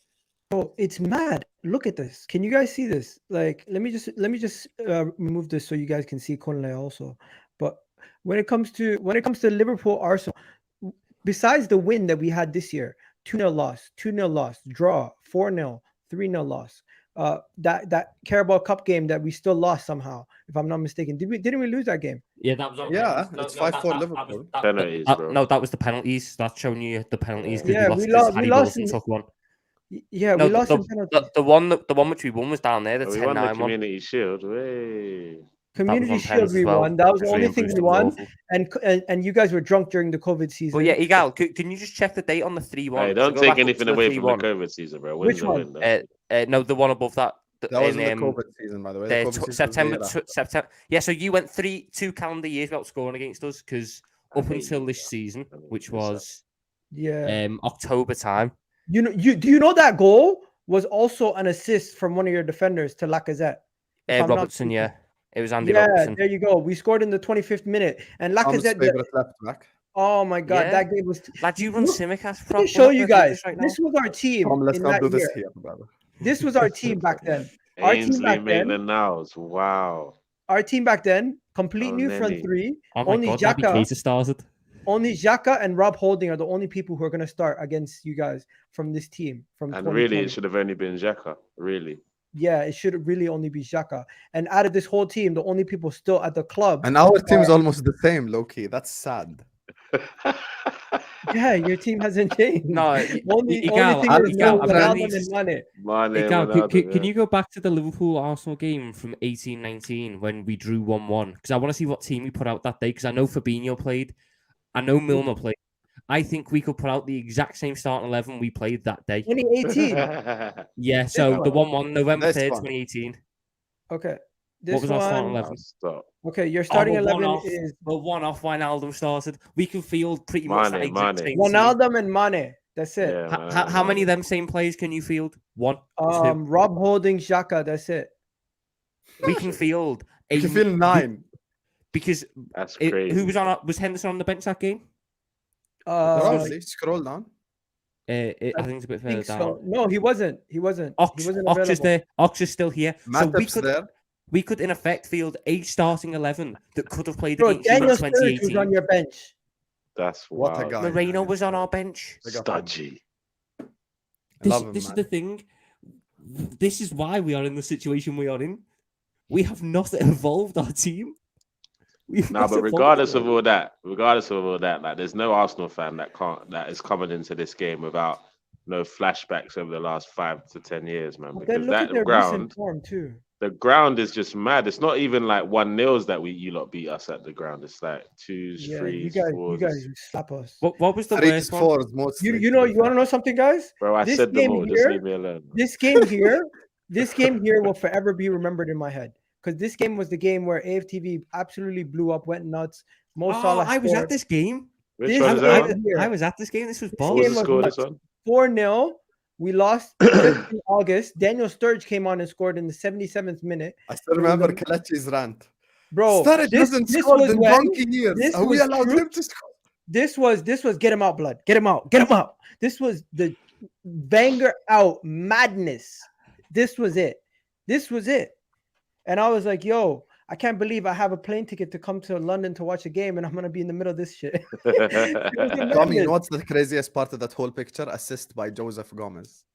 Oh, it's mad. Look at this. Can you guys see this? Like, let me just remove this so you guys can see Conley also. But when it comes to Liverpool Arsenal, besides the win that we had this year, 2-0 loss, 2-0 loss, draw, 4-0, 3-0 loss. That Carabao Cup game that we still lost somehow, if I'm not mistaken. Didn't we lose that game? Yeah, that was okay. It's 5-4 Liverpool. Penalties, bro. No, that was the penalties. That's showing you the penalties. Yeah, we lost in took one. Yeah, no, we lost in penalties. The one which we won was down there. The we won the 10-9 Community Shield. Hey. Community on Shield pens we as well. won. That was the Because only Ian thing Brewster we was won. awful. And you guys were drunk during the COVID season. Well, yeah, Egal, can you just check the date on the 3-1? Hey, So don't go take back up anything to the away from the 3-1. COVID season, bro. Which Wins a one? win, though. No, the one above that. That wasn't the COVID season, by the way. The COVID season was September. the year September. Yeah, so you went 2 calendar years without scoring against us because up hate until you, this bro. season, I mean, which it's was Yeah. October time. You know, do you know that goal was also an assist from one of your defenders to Lacazette? If I'm not Robertson, mistaken. yeah. It was Andy Yeah, Robertson. there you go. We scored in the 25th minute, and Tom's Lacazette. favorite left back. Oh my god, Yeah. that game was. Lad, you run Look, Simicast. Let me show you guys. This was our team Tom, let's in not that do this year. here, brother. This was our team back then. Our team Ainsley back then. Maitland-Niles. Wow. Our team back then, complete Oh, new front Nenny. three. Oh my Only god, Naby Xhaka, Keita started. only Xhaka and Rob Holding are the only people who are going to start against you guys from this team from And 2020. really, it should have only been Xhaka. Really. Yeah, it should really only be Xhaka. And out of this whole team, the only people still at the club. And our team's almost the same, low-key. That's sad. Yeah, your team hasn't changed. No, only Egal, thing is Egal, no I Ronaldo believe- and Mane. Can you go back to the Liverpool Arsenal game from 18-19 when we drew 1-1? Because I want to see what team we put out that day. Because I know Fabinho played, I know Milner played. I think we could put out the exact same starting 11 we played that day. 2018. Yeah, so one. the 1-1 November This 3rd, one. 2018. Okay. What This was our starting one. 11? Stop. Okay, your starting well, 11 one-off. is Well, one off Wijnaldum started. We can field pretty much that Mane, exact Mane. same team. Ronaldo and Mane. That's it. Yeah, man, How many of man. them same players can you field? 1, 2. Rob Holding, Xhaka. That's it. We can field. You feel 9. Because That's crazy. who was Henderson on the bench that game? Probably. Scroll down. I think it's a bit I further think down. so. No, he wasn't. He wasn't. Ox, he wasn't Ox is available. there. Ox is still here. So Matip's there. we could in effect field a starting 11 that could have played Bro, against you in Daniel Sturridge was 2018. on your bench. That's What a wild. guy. Moreno was on our bench. Big up, man. Studgy. I This, love him, this is man. the thing. This is why we are in the situation we are in. We have not evolved our team. Nah, but regardless of all that, like there's no Arsenal fan that is coming into this game without no flashbacks over the last 5 to 10 years, man. But then Because look at that their ground, recent form too. the ground is just mad. It's not even like 1-0s that you lot beat us at the ground. It's like 2s, Yeah, 3s, you guys 4s. slap us. What was the 3s, worst one? 4s, mostly. You know, you want to know something, guys? Bro, I This said them game all. Just here- leave me alone. This game here will forever be remembered in my head because this game was the game where AFTV absolutely blew up, went nuts. Mo Salah I was at scored. this game. Which This one is game that was one? here. I was at this game. This was This What balls. was game the was score of nuts. this one? 4-0. We lost just in August. Daniel Sturridge came on and scored in the 77th minute. I still remember Kelechi's rant. Bro, Sturridge hasn't this scored was in when- donkey years. this Are we was allowed true. him to score? This was get him out, blood. Get him out. Get him out. This was the banger out madness. This was it. And I was like, yo, I can't believe I have a plane ticket to come to London to watch a game and I'm gonna be in the middle of this shit. Tommy, you know what's the craziest part of that whole picture? Assist by Joseph Gomez.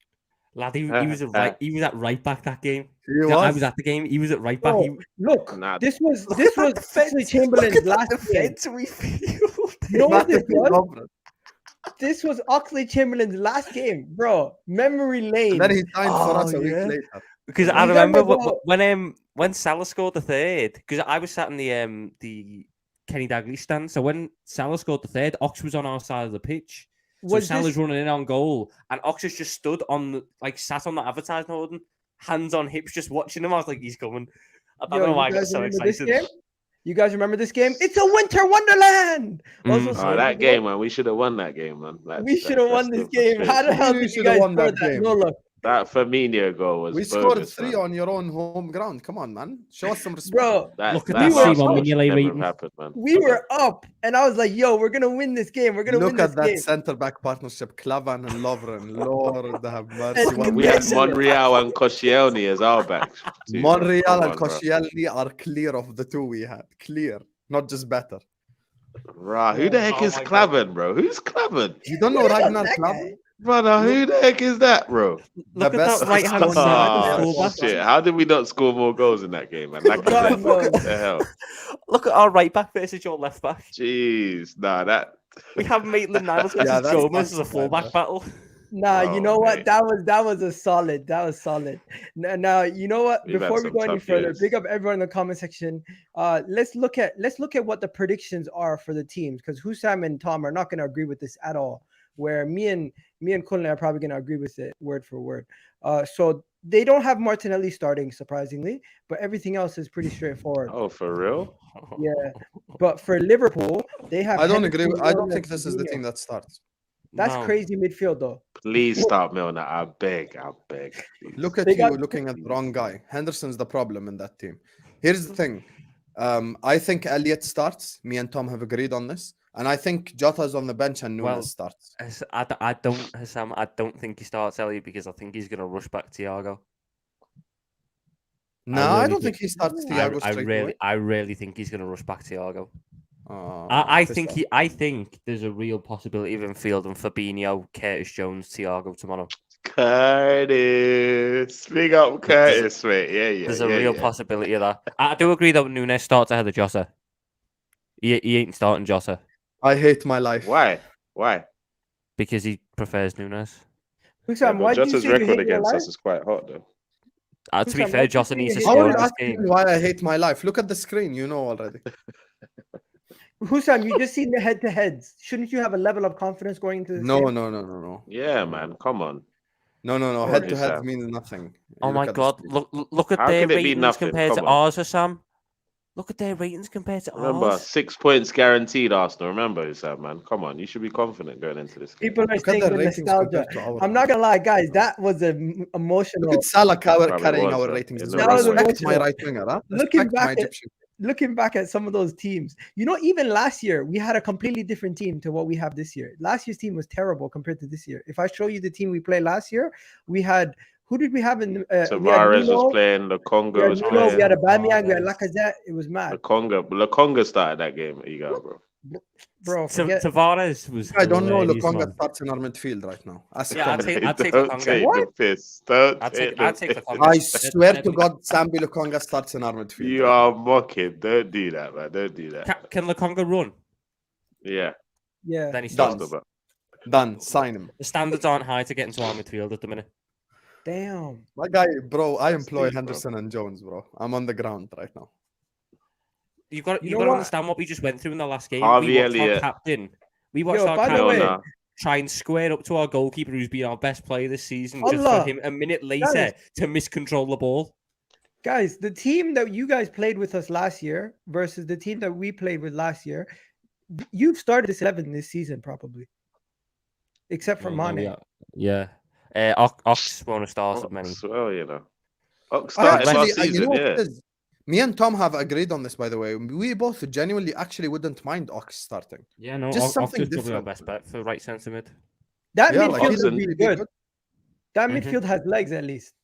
Lad, he was at right back that game. He No, I was. was at the game. He was at right back. Bro, look, Nah, this was Oxley Chamberlain's last game. we field. You know what this Matip was? Lovren. This was Oxley Chamberlain's last game, bro. Memory lane. And then he signed for us Oh, a week yeah. later. Because I You remember remember when Salah scored the third. Because I was sat in the Kenny Dalglish stand. So when Salah scored the third, Ox was on our side of the pitch. So Was Salah's this- running in on goal, and Ox has just stood on the sat on the advertising hoarding, hands on hips, just watching him. I was like, he's coming. I don't Yo, know why I you got guys so remember this excited. game? You guys remember this game? It's a winter wonderland. Also, Mm. Oh, so- that game, man. We should have won that game, man. we should have won this game. How the hell We did you should have guys won score that that? game. No, look, That Firmino goal was We scored bogus, 3 man. on your own home ground. Come on, man. Show us some respect. bro. Look at that last stream on goal Mignolet should never have rating. happened, man. We were up, and I was like, "Yo, we're gonna win this game. We're gonna win Look this at that game." centre back partnership, Klavan and Lovren. Lord have mercy. And What We had Messi. Monreal and Koscielny as our backs. too, bro. Monreal Come and on, bro. Koscielny are clear of the two we had. Clear, not just better. Rah, who the heck Oh is my God. Klavan, bro? Who's Klavan? You don't know Who the hell's Ragnar that Klavan? guy? Brother, who the heck is that, bro? Look The at best that right hand Stone side. player. the Oh, fullback. shit. How did we not score more goals in that game, man? Like, God what knows. the hell? Look at our right back versus your left back. Jeez. Nah, that. We have Maitland-Niles versus Yeah, that's Gomez as a not bad, fullback bro. battle. Nah, you Oh, know what? mate. That was a solid. That was solid. Now, you know what? We've had Before we some go any tough further, years. big up everyone in the comment section. Let's look at what the predictions are for the teams, because Hussam and Tom are not going to agree with this at all. Where me and Kunle are probably going to agree with it word for word. So they don't have Martinelli starting, surprisingly, but everything else is pretty straightforward. Oh, for real? Yeah, but for Liverpool, they have. I don't agree. Henderson, I don't Milner, think this is the Fabinho. team that starts. That's No. crazy midfield, though. Please start Milner. I beg. Please. Look at They you got- looking at the wrong guy. Henderson's the problem in that team. Here's the thing. I think Elliott starts. Me and Tom have agreed on this. And I think Jota's on the bench and Nunes Well, starts. I don't, Sam. I don't think he starts Elliot because I think he's going to rush back Thiago. No, I really don't think- think he starts Thiago straight away. I really think he's going to rush back Thiago. Oh, I piss think off. I think there's a real possibility of him fielding Fabinho, Curtis Jones, Thiago tomorrow. Curtis. Big up Curtis, mate. Yeah. There's a real possibility of that. I do agree that Nunes starts ahead of Jota. He ain't starting Jota I hate my life. Why? because he prefers Nunes. Hussam, why do you Jota's say you record hate your against life? us is quite hot, though. To be Hussam, fair, why do you Jota say needs to you hate I your score was in this asking game. why I hate my life. Look at the screen. You know already. Hussam, you just seen the head-to-heads. Shouldn't you have a level of confidence going into this No. game? Yeah, man. Come on. No. Oh, Head to head Sam. means nothing. Oh You my look at the god! screen. Look at How their can it be ratings nothing? compared to Come on. ours, Sam. Look at their ratings compared to Remember, ours. 6 points guaranteed, Arsenal. Remember, Sam, man. Come on. You should be confident going into this game. People are Look at saying the the ratings nostalgia. compared to our. I'm not gonna lie, guys. That was emotional. Look at Salah Probably carrying was, our though, ratings in as the well. wrong way. Respect my Emotional. right winger. Huh? Looking Respect my back at- Egyptian. Looking back at some of those teams, even last year we had a completely different team to what we have this year. Last year's team was terrible compared to this year. If I show you the team we played last year, we had who did we have in? We had Tavares Nuno, was playing. The we Congo had was Nuno, playing. we had Aubameyang, we had Tavares. Lacazette. It was mad, The Congo started that game. Egal, bro. bro. Forget. Tavares was. I don't know. hilarious, Lukonga man. starts in our midfield right now. Ask Yeah, I'd Tom. take Don't Lukonga. take What? the piss. Don't I'd take take the the piss. Congo. I swear to God, Sambi Lukonga starts in our midfield. You right are mocking. Don't do that, man. Don't do that. Can Lukonga run? Yeah. Yeah, Then he Done. starts. Stop it. Done. Sign him. The standards aren't high to get into our midfield at the minute. damn. My guy, bro. I employ deep, bro. Henderson and Jones, bro. I'm on the ground right now. You've got You know to what? understand what we just went through in the last game. Harvey We watched our Elliott. captain. We watched Yo, our by the captain way- Milner. try and square up to our goalkeeper, who's been our best player this season, just Allah. for him a minute later Guys. to miscontrol the ball. Guys, the team that you guys played with us last year versus the team that we played with last year, you've started this 11 this season probably, except for Mane. Yeah. Ox won't have started many. Ox, well, you know. Ox I started actually, last you season, know what yeah. it is? Me and Tom have agreed on this, by the way. We both genuinely actually wouldn't mind Ox starting. Yeah, no, Just Ox something is probably our different. best bet for right centre mid. That Yeah, midfield like Ox is he'll really really be good. good. That Mhm. midfield has legs at least.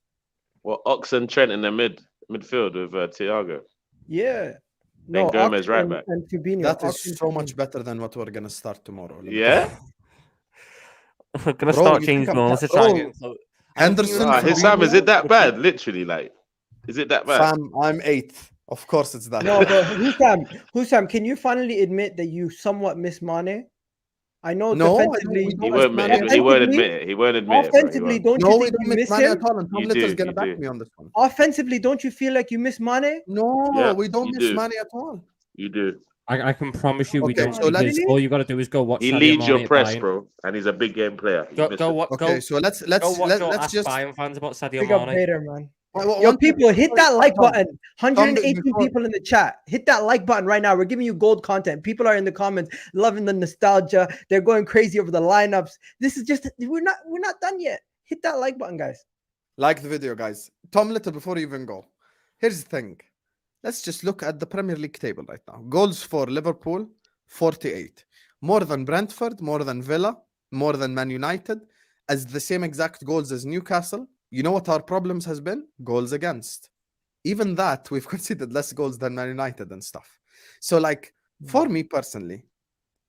Well, Ox and Trent in the midfield with Thiago. Yeah. Then Gomez Ox right and, back. and Fabinho. That Ox is and so Fabinho. much better than what we're gonna start tomorrow. Let me Yeah? We're gonna Bro, start you changing think norms I'm to try and bro, get so- Henderson, Ah, His Sam, is it that bad? Literally, like, is it that bad? Fam, I'm 8th. Of course, it's that. No, but Hussam, can you finally admit that you somewhat miss Mane? I know No, I defensively. don't. He No, won't it's admit not. it. He won't Offensively- admit it. He won't admit it. Bro. He Offensively, won't. don't No, you we think don't you miss miss Mane him? at all, and Tom You Litter's do, gonna you back do. me on this one. Offensively, don't you feel like you miss Mane? No, Yeah, we don't you miss do. Mane at all. You do. I can promise you we Okay, don't. so let's- Because all you got to do is go watch. He Sadio leads your Mane at press, Bayern. bro, and he's a big game player. You Go miss go him. what? Okay, Go so let's go watch or let's ask just. Bayern fans about Sadio Big up Mane. Vader, man. One Yo, thing people, hit before- that like Tom, button. 118 before- people in the chat. Hit that like button right now. We're giving you gold content. People are in the comments loving the nostalgia. They're going crazy over the lineups. This is just we're not done yet. Hit that like button, guys. Like the video, guys. Tom Little, before you even go, here's the thing. Let's just look at the Premier League table right now. Goals for Liverpool, 48. More than Brentford, more than Villa, more than Man United, as the same exact goals as Newcastle. You know what our problems has been? Goals against. Even that, we've conceded less goals than Man United and stuff. So, like, for me personally,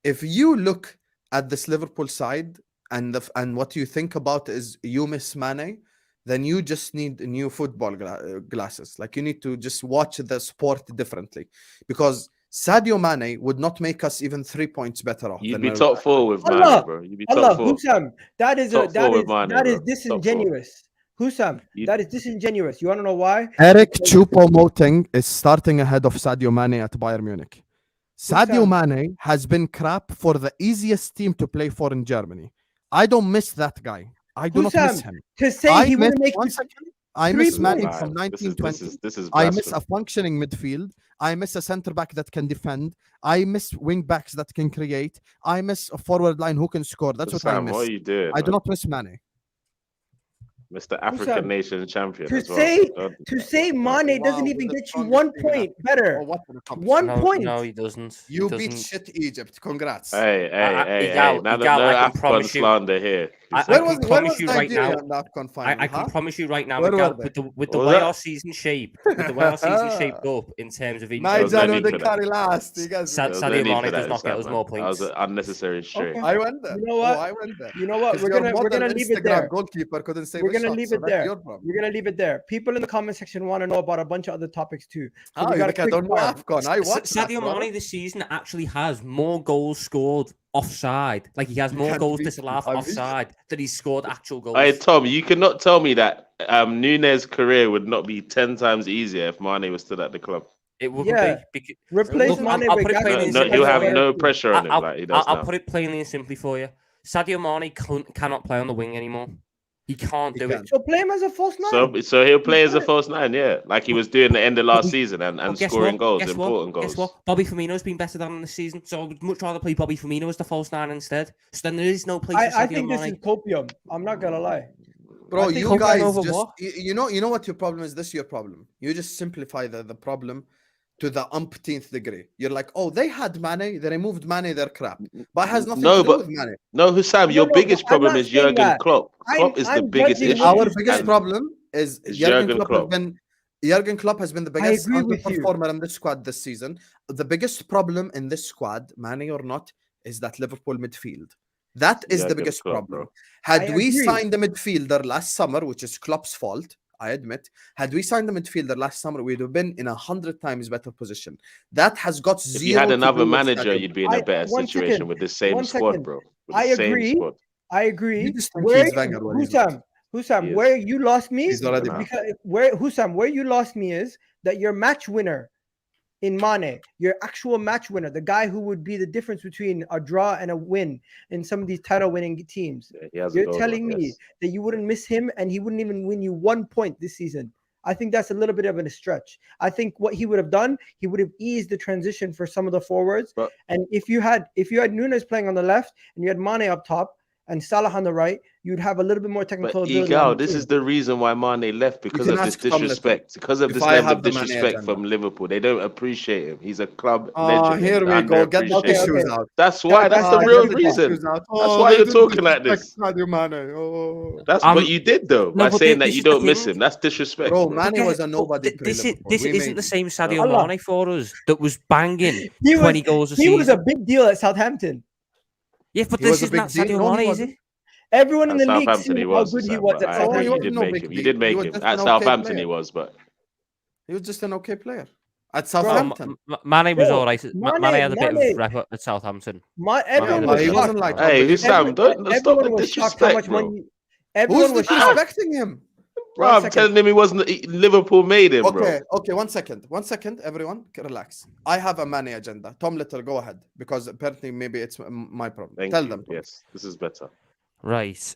if you look at this Liverpool side and what you think about is you miss Mane, then you just need new football glasses. Like, you need to just watch the sport differently. Because Sadio Mane would not make us even 3 points better off. You'd than be where top 4 with Allah, Mane, bro. You'd be Allah, top 4. Husam, that is Top four with Mane, that is bro. Top 4. disingenuous. Husam, You- that is disingenuous. You want to know why? Eric Choupo-Moting is starting ahead of Sadio Mane at Bayern Munich. Sadio Mane has been crap for the easiest team to play for in Germany. I don't miss that guy. I do not miss him. To say I he miss, wouldn't make one you second, I 3 miss Mane points. from Right, this is 1920. blasphemy. I miss a functioning midfield. I miss a centre back that can defend. I miss wing backs that can create. I miss a forward line who can score. That's what I Sam, what are miss. you doing? I do man? not miss Mane. Mr. African Nation champion To as well. say God, to say Mane Wow, doesn't even with the get you strongest 1 team in point better. Oh, what an accomplishment. 1 No, point. no, he doesn't. You He beat doesn't. shit Egypt. Congrats. Hey, Egal, no Egal, I can AFCON promise you- slander here. I Where can was promise you right Nigeria now. in the AFCON final? I can promise you right now, Where Miguel, were they? with the What was way that? our season shaped, shaped up in terms of injuries, was Nigeria no need the for that. carry last. You guys. Sa- There was no Sadio need for Mane that does not this get time, us man. more That was points. an unnecessary stray. Okay. I went there. You know what? Oh, I went there. You know what? 'Cause We're your gonna modern leave it Instagram there. goalkeeper couldn't save We're a gonna shot, leave so it that's there. your problem. We're gonna leave it there. People in the comment section want to know about a bunch of other topics too. So Ah, we you got a think I quick don't know fire. AFCON? I watched that, Sadio brother. Mane this season actually has more goals scored offside. Like he has more can't goals beat disallowed me. I mean- offside than he's scored actual goals. Hey Tom, you cannot tell me that Nunes' career would not be 10 times easier if Mane was still at the club. It wouldn't Yeah. be. Because, Replace Look, Mane I'll with put it plainly Gabriel. and No, simply he'll for have you. no pressure on him like he does I'll now. put it plainly and simply for you. Sadio Mane cannot play on the wing anymore. He can't do it. So play him as a false nine. So he'll play as a false 9, yeah, like he was doing the end of last season and Guess scoring what? goals, Guess important what? goals. Guess what? Bobby Firmino's been better than him this season, so I would much rather play Bobby Firmino as the false 9 instead. So then there is no place for I Sadio think this is Mane. copium. I'm not gonna lie. Bro, I think you Copium guys over just what? you know what your problem is. This your problem. You just simplify the problem to the umpteenth degree. You're like, oh, they had Mane, they removed Mane, they're crap. But it has nothing No, to do but with Mane. no, Hussam, your No, biggest but I'm problem not is saying Jurgen that. Klopp. Klopp is the I'm biggest judging issue. what Our you biggest said. problem is It's Jurgen Jurgen Klopp Klopp. Jurgen Klopp has been the biggest agree with you. underperformer in this squad this season. The biggest problem in this squad, Mane or not, is that Liverpool midfield. That is the Jurgen biggest Klopp, problem. bro. Had I we agree. signed a midfielder last summer, which is Klopp's fault, I admit, had we signed a midfielder last summer, we'd have been in 100 times better position. That has got If zero you had to another do with manager, Sadio. you'd be in a better one situation second, with the same one squad, second. bro. With I the same agree. squad. I agree. You just think Where he's Wenger when he's Husam, Husam, He where you lost me He's already Nah. because where you lost me is that your match winner in Mane, your actual match winner, the guy who would be the difference between a draw and a win in some of these title winning teams. He has a You're goal, telling me yes. that you wouldn't miss him and he wouldn't even win you 1 point this season. I think that's a little bit of a stretch. I think what he would have done, he would have eased the transition for some of the forwards. But- And if you had Nunes playing on the left and you had Mane up top and Salah on the right, you'd have a little bit more But technical ability. on Egal, the this team. is the reason why Mane left because can of this ask Tom Little. disrespect. Because of If this I level have of the Mane disrespect agenda. from Liverpool. They don't appreciate him. He's a club legend. Here and we go. Get the underappreciated. tissues Okay. out. That's why. That's the That's real the reason. Tissues out. why they you're didn't talking like disrespect this. Sadio Mane. Oh. That's Um, what you did though no, by but saying this that you is the don't miss thing. him. That's disrespect. Bro, bro. Mane was a But nobody. this pre-Liverpool. We isn't made the him. same Sadio Allah. Mane for us that was banging He 20 goals a He season. was a big deal at Southampton. Yeah, but He was this a is big not deal. Sadio No, he Mane, is wasn't. it? Everyone in At the league Southampton seen he how was, good he Sam, was but at I- Oh, he you Southampton. wasn't did no make big him. You deal. did He make was him. just At an okay Southampton player. he was, but He was just an okay player. At Southampton. Mane was Bro, all right. Mane had a bit of Mane- rep at Southampton. Everyone No, was but he shocked. wasn't like hey, Hussam, don't stop the Everyone was shocked how much disrespect, bro. money. Everyone Who's was shocked. disrespecting him? Bro, One I'm second. telling him he wasn't. Liverpool made him, Okay, bro. okay, 1 second. 1 second, everyone, relax. I have a Mane agenda. Tom Little, go ahead. Because apparently maybe it's my problem. Thank Tell you. them. Yes, this is better. Right.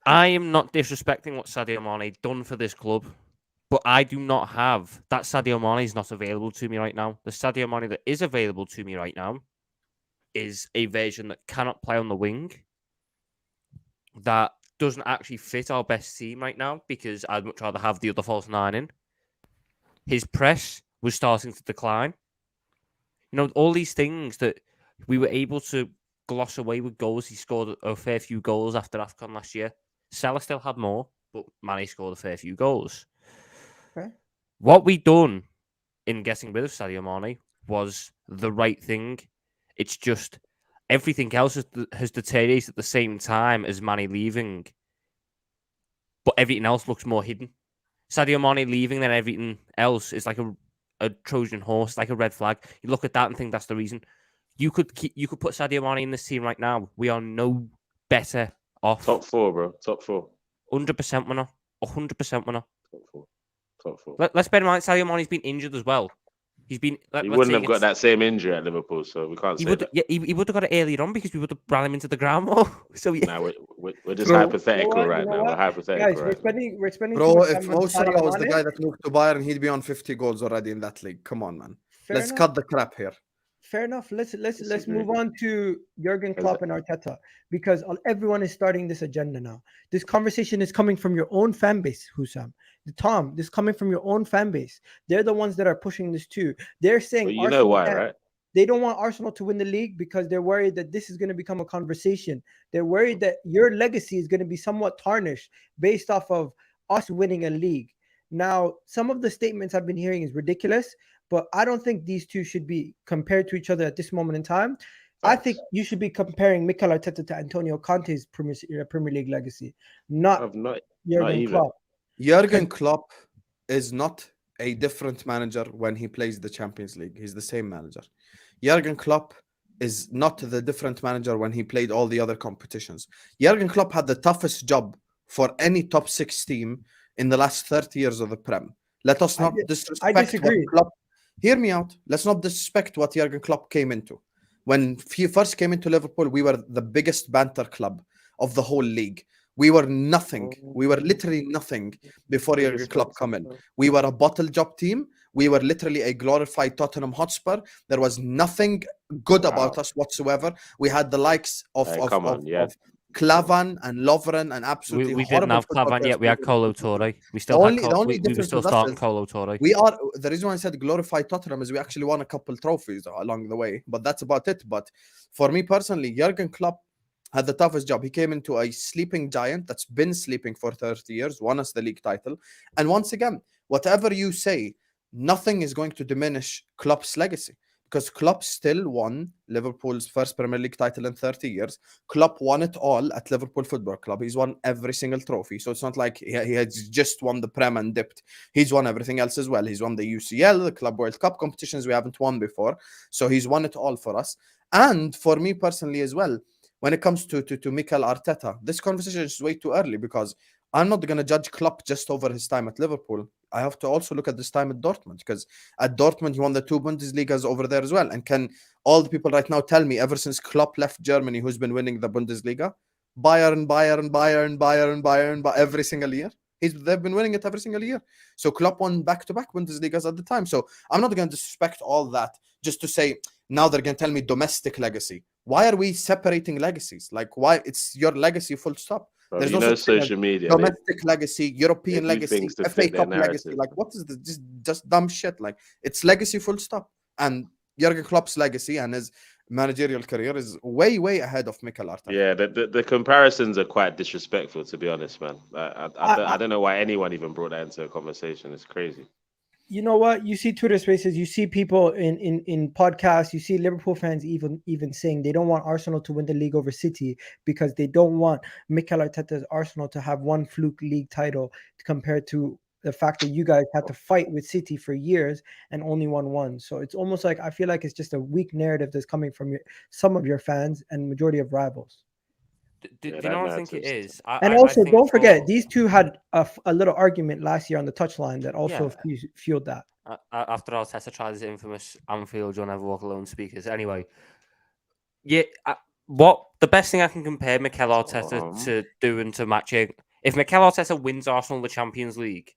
I am not disrespecting what Sadio Mane done for this club, but I do not have that. Sadio Mane is not available to me right now. The Sadio Mane that is available to me right now is a version that cannot play on the wing, that doesn't actually fit our best team right now because I'd much rather have the other false 9 in. His press was starting to decline. You know, all these things that we were able to gloss away with goals. He scored a fair few goals after AFCON last year. Salah still had more, but Mane scored a fair few goals. Okay. What we done in getting rid of Sadio Mane was the right thing. It's just everything else has deteriorated at the same time as Mane leaving, but everything else looks more hidden. Sadio Mane leaving, then everything else is like a Trojan horse, like a red flag. You look at that and think that's the reason. You could put Sadio Mane in this team right now. We are no better off. Top 4, bro. Top 4. 100% we're not. 100% we're not. Top 4. Top 4. Let's bear in mind, Sadio Mane's been injured as well. He's been. He wouldn't have got that same injury at Liverpool, so we can't say that. Yeah, he would have got it earlier on because we would have ran him into the ground more. So yeah. Nah, we're just hypothetical right now. We're hypothetical. Guys, right we're spending. Bro, too much if time on Mo Salah Sadio was the Mane. guy that moved to Bayern, he'd be on 50 goals already in that league. Come on, man. Fair Let's enough. cut the crap here. Fair enough. Let's Disagree. move on to Jurgen Klopp and Arteta, because everyone is starting this agenda now. This conversation is coming from your own fan base, Hussam. Tom, this is coming from your own fan base. They're the ones that are pushing this too. They're saying, Well, you know why, right? They don't want Arsenal to win the league because they're worried that this is going to become a conversation. They're worried that your legacy is going to be somewhat tarnished based off of us winning a league. Now, some of the statements I've been hearing is ridiculous, but I don't think these two should be compared to each other at this moment in time. I think you should be comparing Mikel Arteta to Antonio Conte's Premier League legacy, not Jurgen Klopp. Jurgen Klopp is not a different manager when he plays the Champions League. He's the same manager. Jurgen Klopp is not the different manager when he played all the other competitions. Jurgen Klopp had the toughest job for any top 6 team in the last 30 years of the Prem. Let us not disrespect what Klopp. Hear me out. Let's not disrespect what Jurgen Klopp came into. When he first came into Liverpool, we were the biggest banter club of the whole league. We were nothing. We were literally nothing before Jurgen Klopp come in. We were a bottle job team. We were literally a glorified Tottenham Hotspur. There was nothing good about us whatsoever. We had the likes of Klavan and Lovren and absolutely we didn't have Klavan yet. We had Kolo Touré. We still we were still starting Kolo Touré. We are the reason why I said glorified Tottenham is we actually won a couple trophies along the way, but that's about it. But for me personally, Jurgen Klopp had the toughest job. He came into a sleeping giant that's been sleeping for 30 years, won us the league title. And once again, whatever you say, nothing is going to diminish Klopp's legacy because Klopp still won Liverpool's first Premier League title in 30 years. Klopp won it all at Liverpool Football Club. He's won every single trophy. So it's not like he has just won the Prem and dipped. He's won everything else as well. He's won the UCL, the Club World Cup competitions we haven't won before. So he's won it all for us. And for me personally as well, when it comes to Mikel Arteta, this conversation is way too early because I'm not going to judge Klopp just over his time at Liverpool. I have to also look at this time at Dortmund because at Dortmund, he won the 2 Bundesligas over there as well. And can all the people right now tell me, ever since Klopp left Germany, who's been winning the Bundesliga? Bayern, every single year. They've been winning it every single year. So Klopp won back-to-back Bundesligas at the time. So I'm not going to disrespect all that just to say, now they're going to tell me domestic legacy. Why are we separating legacies? Like, why? It's your legacy, full stop. Bro, There's no social media. Domestic legacy, European legacy, FA Cup legacy. Like, what is this? Just dumb shit. Like, it's legacy, full stop. And Jurgen Klopp's legacy and his managerial career is way, way ahead of Mikel Arteta. Yeah, the comparisons are quite disrespectful, to be honest, man. I don't know why anyone even brought that into a conversation. It's crazy. You know what? You see Twitter spaces, you see people in podcasts, you see Liverpool fans even saying they don't want Arsenal to win the league over City because they don't want Mikel Arteta's Arsenal to have one fluke league title compared to the fact that you guys had to fight with City for years and only won one. So it's almost like I feel like it's just a weak narrative that's coming from some of your fans and majority of rivals. Do you know what I think it is? Don't forget, these two had a little argument last year on the touchline that also fueled that. After Arteta tried his infamous Anfield, you'll never walk alone speakers. Anyway, what the best thing I can compare Mikel Arteta to doing to matching, if Mikel Arteta wins Arsenal the Champions League,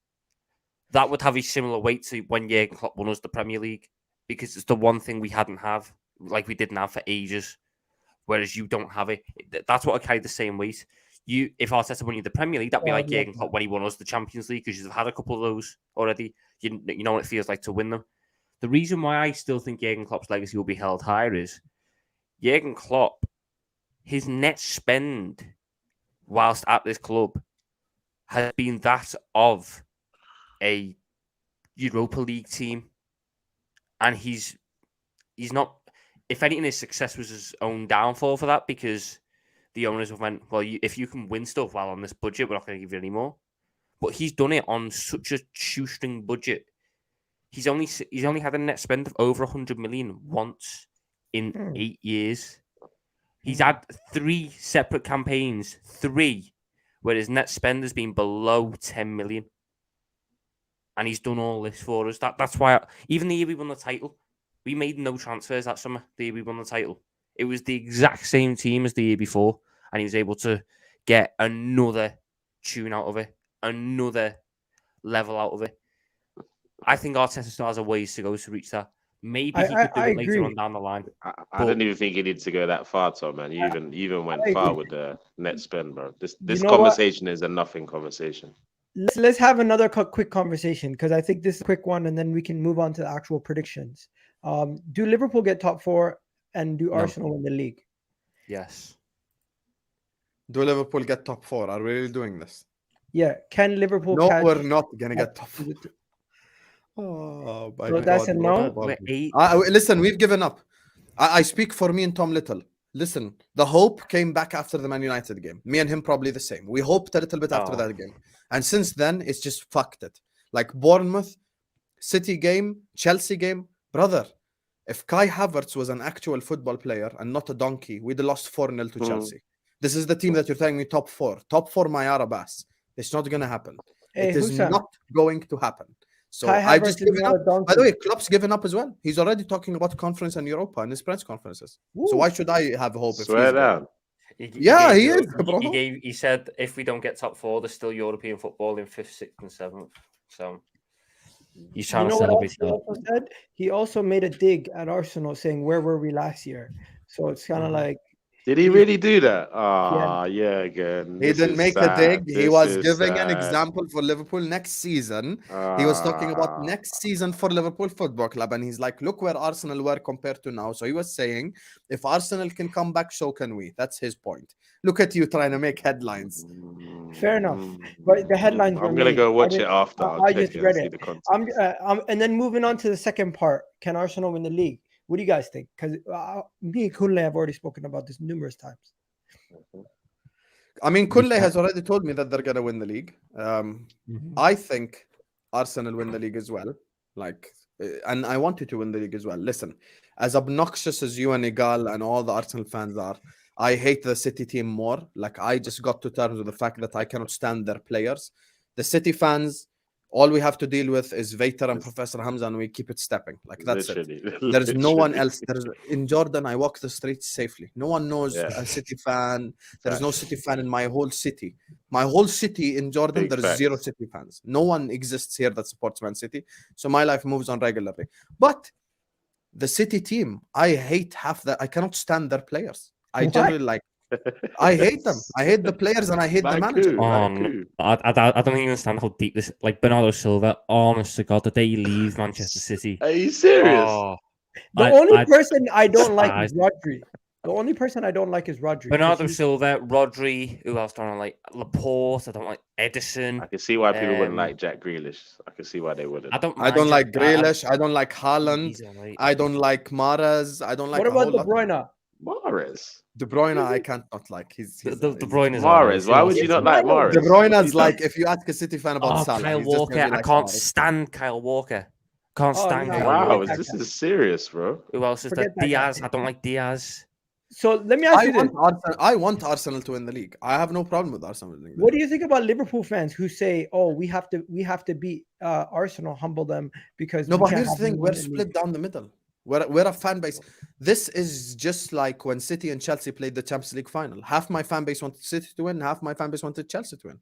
that would have a similar weight to when Jurgen Klopp won us the Premier League, because it's the one thing we didn't have for ages. Whereas you don't have it. That's what I carry the same weight. If Arteta won you the Premier League, that'd be like Jurgen Klopp when he won us the Champions League, because you've had a couple of those already. You know what it feels like to win them. The reason why I still think Jurgen Klopp's legacy will be held higher is Jurgen Klopp, his net spend whilst at this club has been that of a Europa League team. And he's not... If anything, his success was his own downfall for that, because the owners have went, well, if you can win stuff while on this budget, we're not going to give you any more. But he's done it on such a shoestring budget He's only had a net spend of over 100 million once in 8 years. He's had 3 separate campaigns, where his net spend has been below 10 million. And he's done all this for us. That's why, even the year we won the title, we made no transfers that summer, the year we won the title. It was the exact same team as the year before, and he was able to get another tune out of it, another level out of it. I think Arteta still has a ways to go to reach that. Maybe he could do it later on down the line. I don't even think he needs to go that far, Tom, man. You even went far with the net spend, bro. This conversation is a nothing conversation. Let's have another quick conversation, because I think this is a quick one, and then we can move on to the actual predictions. Do Liverpool get top 4, and do Arsenal win the league? Yes. Do Liverpool get top 4? Are we really doing this? Yeah. Can Liverpool? No, we're not gonna get top 4. Oh my God! That's a no. Listen, we've given up. I speak for me and Tom Little. Listen, the hope came back after the Man United game. Me and him probably the same. We hoped a little bit after that game, and since then it's just fucked it. Like Bournemouth, City game, Chelsea game, brother. If Kai Havertz was an actual football player and not a donkey, we'd have lost 4-0 to Chelsea. This is the team that you're telling me top 4. Top 4 my Arabas. It's not going to happen. It is not going to happen. So I just given up. By the way, Klopp's given up as well. He's already talking about conference and Europa in his press conferences. Ooh. So why should I have hope? Swear down. He is, bro. He said if we don't get top 4, there's still European football in 5th, 6th, and 7th. So he's trying to celebrate that. He also made a dig at Arsenal, saying, "Where were we last year?" So it's kind of like. Did he really do that? Yeah, again. He didn't make a dig. He was giving an example for Liverpool next season. He was talking about next season for Liverpool Football Club. And he's like, look where Arsenal were compared to now. So he was saying, if Arsenal can come back, so can we. That's his point. Look at you trying to make headlines. Fair enough. But the headlines I'm going to go watch it after. I just read it. And then moving on to the second part. Can Arsenal win the league? What do you guys think? Because me and Kunle have already spoken about this numerous times. I mean, Kunle has already told me that they're going to win the league. I think Arsenal win the league as well. And I wanted to win the league as well. Listen, as obnoxious as you and Egal and all the Arsenal fans are, I hate the City team more. Like, I just got to terms with the fact that I cannot stand their players. The City fans, all we have to deal with is Vater and Professor Hamza, and we keep it stepping. Like, that's it. There's no one else. In Jordan, I walk the streets safely. No one knows a City fan. There's no City fan in my whole city. My whole city in Jordan, there's zero City fans. No one exists here that supports Man City. So my life moves on regularly. But the City team, I hate half that. I cannot stand their players. I generally like. I hate them. I hate the players and I hate the manager. I don't even understand how deep this. Like Bernardo Silva, honest to God, the day you leave Manchester City. Are you serious? The only person I don't like is Rodri. The only person I don't like is Rodri. Bernardo Silva, Rodri. Who else don't I like? Laporte. I don't like Edison. I can see why people wouldn't like Jack Grealish. I can see why they wouldn't. I don't like Grealish. I don't like Haaland. I don't like Mahrez. I don't like. What about De Bruyne? Mahrez. De Bruyne, I can't not like. He's De Bruyne is Mahrez. Why would you not like Mahrez? De Bruyne's like, if you ask a City fan about Salah, Kyle Walker. I can't stand Kyle Walker. Can't stand. Wow, this is serious, bro. Who else is there? Diaz. I don't like Diaz. So let me ask you this. I want Arsenal to win the league. I have no problem with Arsenal winning. What do you think about Liverpool fans who say, "Oh, we have to beat Arsenal, humble them because"? No, but here's the thing: we're split down the middle. We're a fan base. This is just like when City and Chelsea played the Champions League final. Half my fan base wanted City to win, half my fan base wanted Chelsea to win.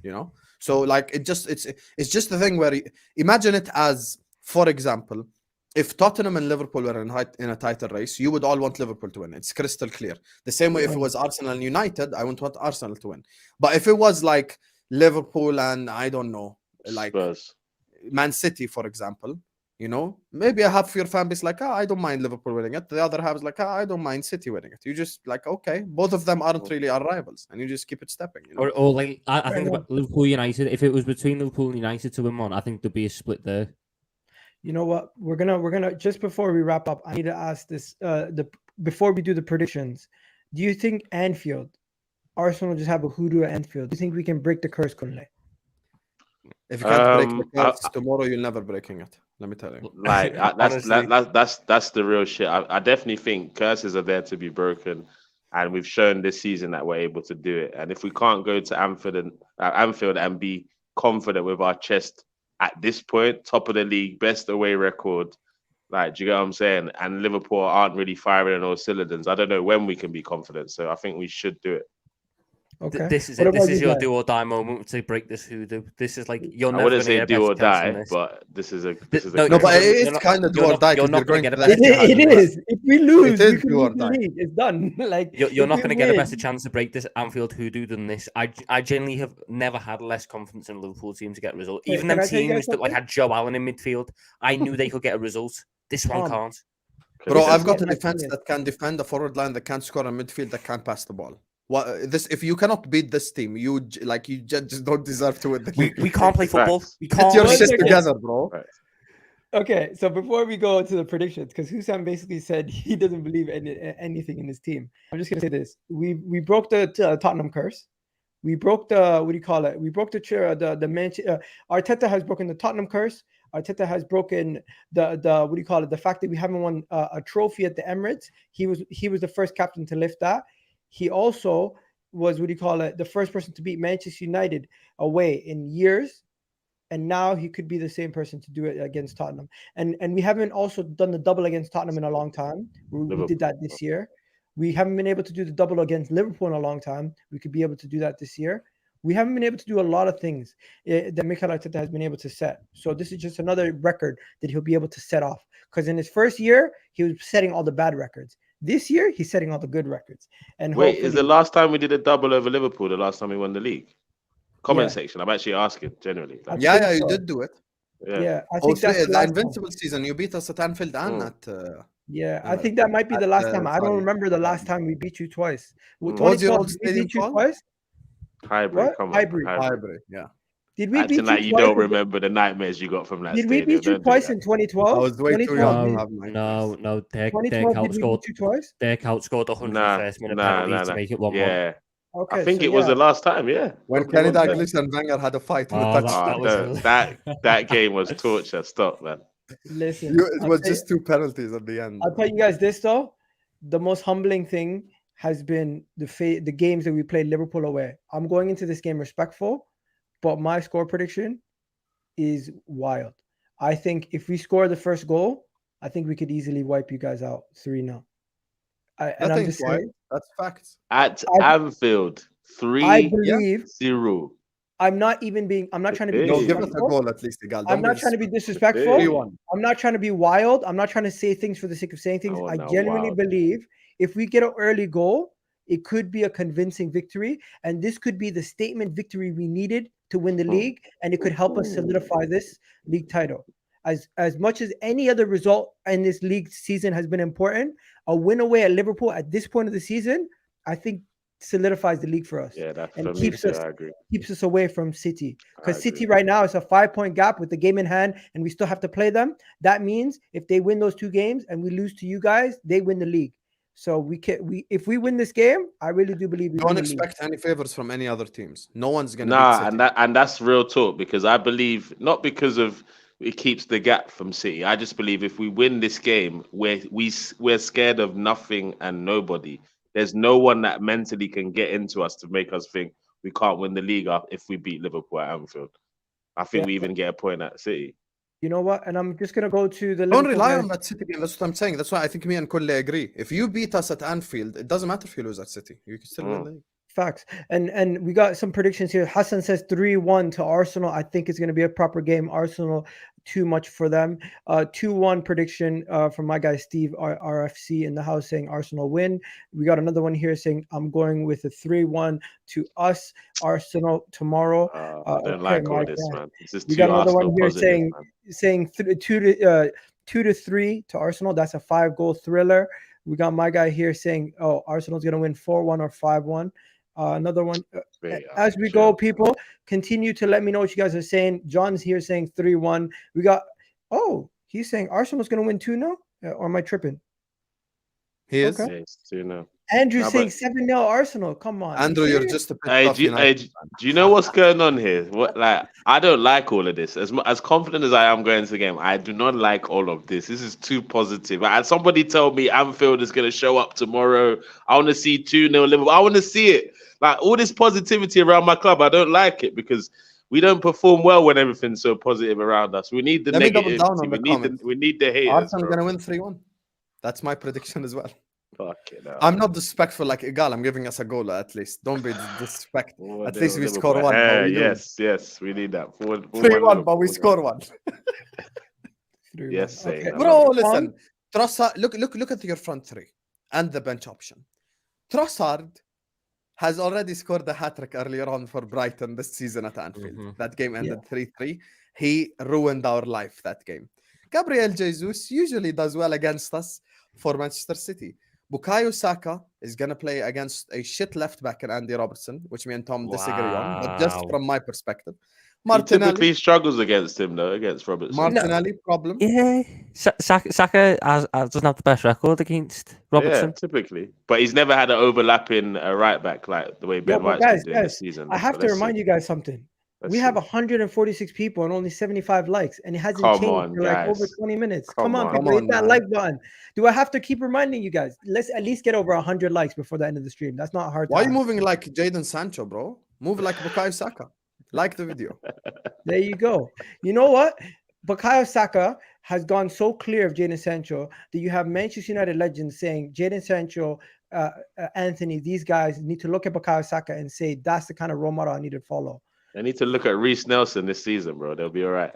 You know, so like it's just the thing where imagine it as, for example, if Tottenham and Liverpool were in a title race, you would all want Liverpool to win. It's crystal clear. The same way if it was Arsenal and United, I would want Arsenal to win. But if it was like Liverpool and I don't know, like Spurs. Man City, for example. You know, maybe I have your fan base like, I don't mind Liverpool winning it. The other half is like, I don't mind City winning it. You just like, okay, both of them aren't really our rivals, and you just keep it stepping. You know? Or like, I think about Liverpool United. If it was between Liverpool and United to win one, I think there'd be a split there. You know what? We're gonna just before we wrap up, I need to ask this. Before we do the predictions, do you think Anfield, Arsenal just have a hoodoo at Anfield? Do you think we can break the curse, Kunle? If you can't break the curse tomorrow, you're never breaking it. Let me tell you. Like Honestly. that's the real shit. I definitely think curses are there to be broken, and we've shown this season that we're able to do it. And if we can't go to Anfield and be confident with our chest at this point, top of the league, best away record, like, do you get what I'm saying? And Liverpool aren't really firing on all cylinders. I don't know when we can be confident. So I think we should do it. Okay. This is What it. This about is you your guys? do or die moment to break this hoodoo. This is like you're I never wouldn't going to say get a do better or chance than die, this. but this is a No, No, but You're it's not- kind of do you're or not- die you're because not you're gonna going get to a the better It, chance it than Etihad. this. is. If we lose, is we can do or leave the die. league. It's done. Like You're if not we going to get a win- better chance to break this Anfield hoodoo than this. I genuinely have never had less confidence in a Liverpool team to get a result. Can- Even can them I tell you guys teams that like something? had Joe Allen in midfield, I knew they could get a result. This one Tom, can't. Bro, This is I've got what a my defense thing is. that can defend the forward line, that can score a midfield, that can pass the ball. This if you cannot beat this team, you just don't deserve to win the league. We can't play football. Facts. We Get can't. your One shit second. together, bro. Okay, so before we go to the predictions, because Husam basically said he doesn't believe anything in his team. I'm just gonna say this: we broke the Tottenham curse. We broke the what do you call it? We broke the Arteta has broken the Tottenham curse. Arteta has broken the what do you call it? The fact that we haven't won a trophy at the Emirates. He was the first captain to lift that. He also was what do you call it? The first person to beat Manchester United away in years. And now he could be the same person to do it against Tottenham. And we haven't also done the double against Tottenham in a long time. We did that this year. We haven't been able to do the double against Liverpool in a long time. We could be able to do that this year. We haven't been able to do a lot of things that Mikel Arteta has been able to set. So this is just another record that he'll be able to set off. Because in his first year, he was setting all the bad records. This year, he's setting all the good records. And Wait, is the hopefully- last time we did a double over Liverpool the last time we won the league? Comment Yeah. section. I'm actually asking generally. I Yeah, think you so. did do it. Yeah, I Oh, think that's the the last time. invincible season, you beat us at Anfield and Mm. at. Yeah, I Yeah. think that might be the last time. I don't sorry. remember the last time we beat you twice. What was your 2012, old did we stadium beat you called? twice? Highbury, What? come on. Highbury. Highbury, yeah. Did we Acting beat like you you twice? don't remember the nightmares you got from that Did we stadium. beat you Don't do twice that. in 2012? I was way too 2012, young did- to have nightmares. No. Dirk 2012, did we outscored. beat you twice? Dirk outscored 101st minute penalty to make it 1-1. Yeah, Okay, I think so it was yeah. the last time. Yeah, When Probably Kenny was. Dalglish and Wenger had a fight on Oh, the that touchdown. was- that game was torture. Stop, man. Listen, It was just two penalties at the end. I'll tell you guys this though. The most humbling thing has been the games that we played Liverpool away. I'm going into this game respectful, but my score prediction is wild. I think if we score the first goal, I think we could easily wipe you guys out 3-0. And I'm Nothing just why. saying, That's facts. At I- Anfield, I 3-0. believe I'm not trying to be No, give us a disrespectful. goal at least, Egal. I'm not trying to be disrespectful. 3-1. I'm not trying to be wild. I'm not trying to say things for the sake of saying things. Oh, I no, genuinely wild. believe if we get an early goal, it could be a convincing victory. And this could be the statement victory we needed to win the league. And it could help us solidify this league title. As much as any other result in this league season has been important, a win away at Liverpool at this point of the season, I think solidifies the league for us. Yeah, that And for me keeps too. us- I agree. Keeps us away from City. Because I City agree. right now is a 5-point gap with the game in hand, and we still have to play them. That means if they win those two games and we lose to you guys, they win the league. So if we win this game, I really do believe we Don't win the league. expect any favors from any other teams. No one's gonna Nah, beat City. and that's real talk because I believe not because of it keeps the gap from City. I just believe if we win this game, we're scared of nothing and nobody. There's no one that mentally can get into us to make us think we can't win the league if we beat Liverpool at Anfield. I think Yeah. we even get a point at City. You know what? And I'm just gonna go to the Don't Liverpool rely guys. on that City game. That's what I'm saying. That's why I think me and Kulle agree. If you beat us at Anfield, it doesn't matter if you lose at City. You can still win the league. Facts. And we got some predictions here. Hassan says 3-1 to Arsenal. I think it's going to be a proper game. Arsenal, too much for them. 2-1 prediction from my guy Steve RFC in the house saying Arsenal win. We got another one here saying I'm going with a 3-1 to us. Arsenal tomorrow. I don't like all this, man. This is We too got another Arsenal one here positive, saying 2-3 to Arsenal. That's a 5-goal thriller. We got my guy here saying, oh, Arsenal's going to win 4-1 or 5-1. Another one. As we go, people, continue to let me know what you guys are saying. John's here saying 3-1. We got, he's saying Arsenal's going to win 2-0? Or am I tripping? He is. Okay. Yes, 2-0. Andrew's Nah, saying but- 7-0 Arsenal. Come on. Andrew, you're serious? just a Hey, pissed off do you, hey, United do fan. do you know what's going on here? What, like, I don't like all of this. As confident as I am going to the game, I do not like all of this. This is too positive. Like, somebody told me Anfield is going to show up tomorrow. I want to see 2-0 Liverpool. I want to see it. Like, all this positivity around my club, I don't like it because we don't perform well when everything's so positive around us. We need the Let me double down negativity. on the We need comment. we need the haters, Arsenal bro. gonna win 3-1. That's my prediction as well. Fuck it. I'm not disrespectful like Egal. I'm giving us a goal at least. Don't be disrespectful. At least we score one. But we lose. Yes, we need that. 3-1, but we score one. 3-1. Yes, Okay. Zane, I Bro, love it. listen. Trossard, look at your front three and the bench option. Trossard has already scored a hat-trick earlier on for Brighton this season at Anfield. Mhm. That game ended 3-3. He ruined our life that game. Gabriel Jesus usually does well against us for Manchester City. Bukayo Saka is going to play against a shit left back in Andy Robertson, which me and Tom disagree on, but just Wow. from my perspective. He Martinelli, typically struggles against him though, against Robertson. Martinelli problem. Yeah, Saka doesn't have the best record against Robertson. Yeah, typically. But he's never had an overlapping right back like the way Ben Yo, but White's been guys, doing this season. I have to remind you guys something. We have 146 people and only 75 likes, and it hasn't Come changed on, for like over guys. 20 minutes. Come Come on, on. people, Come hit on, that man. like button. Do I have to keep reminding you guys? Let's at least get over 100 likes before the end of the stream. That's not hard. Why are to you ask. moving like Jadon Sancho, bro? Move like Bukayo Saka. Like the video. There you go. You know what? Bukayo Saka has gone so clear of Jadon Sancho that you have Manchester United legends saying Jadon Sancho, Anthony, these guys need to look at Bukayo Saka and say that's the kind of role model I need to follow. They need to look at Reece Nelson this season, bro. They'll be all right.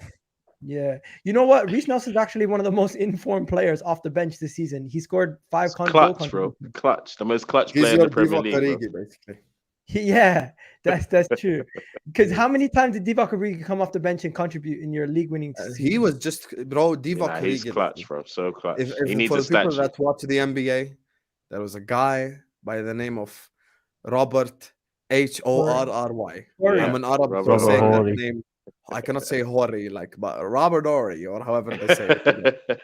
Yeah. You know what? Reece Nelson's actually one of the most informed players off the bench this season. He scored 5 goal Clutch, bro. contributions. Clutch. The most clutch He's player in your the Premier Divock League, bro. Origi, basically. Yeah, that's true. Because how many times did Divock Origi come off the bench and contribute in your league winning season? He was just, bro, Divock Nah, he's Origi. clutch, bro. So clutch. If He needs for a the people statue. that watch the NBA, there was a guy by the name of Robert Horry. Horry. I'm an Arab Robert for saying Horry. that name. I cannot say Horry, like, but Robert Horry or however they say it.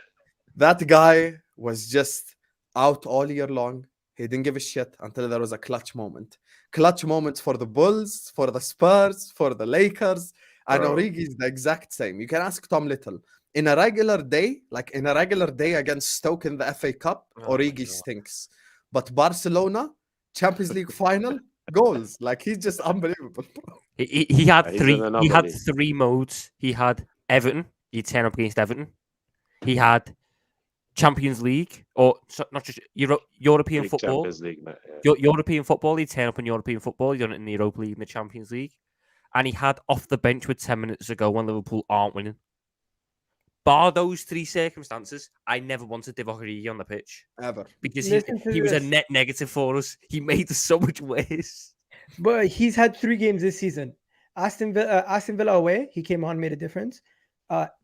That guy was just out all year long. He didn't give a shit until there was a clutch moment. Clutch moments for the Bulls, for the Spurs, for the Lakers. And Bro. Origi is the exact same. You can ask Tom Little. In a regular day, like in a regular day against Stoke in the FA Cup, Oh my Origi God. stinks. But Barcelona, Champions League final, goals. Like he's just unbelievable. He had He's three. in He had anomaly. 3 modes. He had Everton. He'd turn up against Everton. He had Champions League, or not just European Big football. Champions League, mate, yeah. European football. He'd turn up in European football. He'd done it in the Europa League and the Champions League. And he had off the bench with 10 minutes ago when Liverpool aren't winning. Bar those 3 circumstances, I never wanted Divock Origi on the pitch Ever. because Listen to he was a this. net negative for us. He made us so much worse. But he's had 3 games this season. Aston Villa away, he came on, made a difference.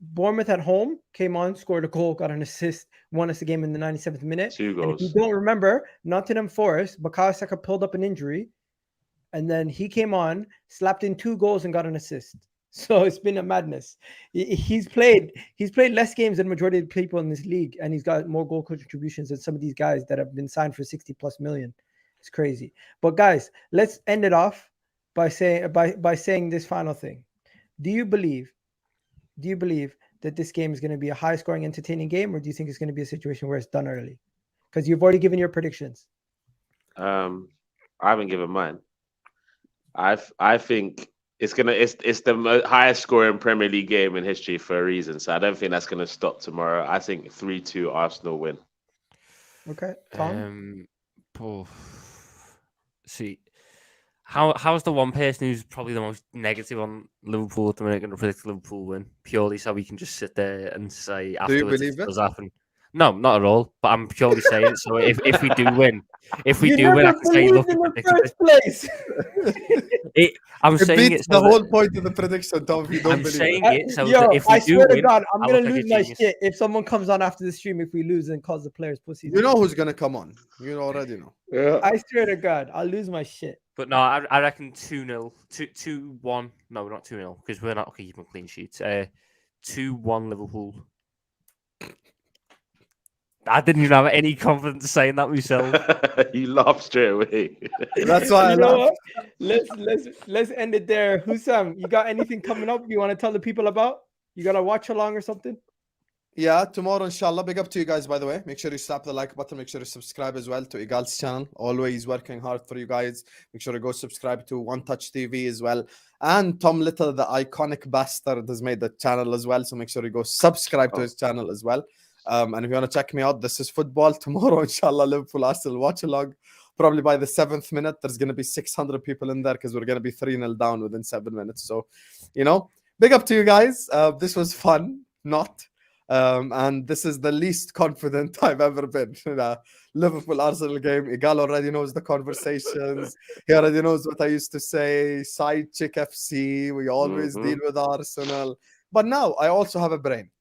Bournemouth at home, came on, scored a goal, got an assist, won us the game in the 97th minute. 2 And if you goals. don't remember, Nottingham Forest, Bukayo Saka pulled up an injury, and then he came on, slapped in 2 goals and got an assist. So it's been a madness. He's played less games than the majority of the people in this league, and he's got more goal contributions than some of these guys that have been signed for 60+ million. It's crazy. But guys, let's end it off by saying this final thing. Do you believe that this game is going to be a high-scoring, entertaining game, or do you think it's going to be a situation where it's done early? Because you've already given your predictions. I haven't given mine. I think it's the highest scoring Premier League game in history for a reason. So I don't think that's gonna stop tomorrow. I think 3-2 Arsenal win. Okay, Tom. See, how's the one person who's probably the most negative on Liverpool at the minute going to predict Liverpool win purely so we can just sit there and say afterwards believe it? does happen? No, not at all. But I'm purely saying it. So if we do win, I can say, look, in I the predicted first place. I'm It saying beats it. the So whole point of the prediction, Tom, if you don't I'm believe saying it. it. So Yo, that if we I do swear to win, God, I'm I'll gonna look like lose a my genius. shit if someone comes on after the stream if we lose and calls the players pussies. You know who's gonna come on. You already know. Yeah. I swear to God, I'll lose my shit. But no, I reckon 2-0, 2-1. No, we're not 2-0 because we're not keeping clean sheets. 2-1 Liverpool. I didn't even have any confidence saying that myself. You laughed straight away. That's why I You know laughed. what? Let's end it there. Hussam, you got anything coming up you want to tell the people about? You got to watch along or something? Yeah, tomorrow, inshallah. Big up to you guys, by the way. Make sure you slap the like button. Make sure you subscribe as well to Egal's channel. Always working hard for you guys. Make sure you go subscribe to One Touch TV as well. And Tom Little, the iconic bastard, has made the channel as well. So make sure you go subscribe to his channel as well. And if you want to check me out, this is football. Tomorrow, inshallah, Liverpool Arsenal watch along. Probably by the 7th minute, there's going to be 600 people in there because we're going to be 3-0 down within 7 minutes. So, you know, big up to you guys. This was fun. Not. And this is the least confident I've ever been in a Liverpool Arsenal game. Egal already knows the conversations. He already knows what I used to say. Side chick FC. We always deal with Arsenal. But now I also have a brain.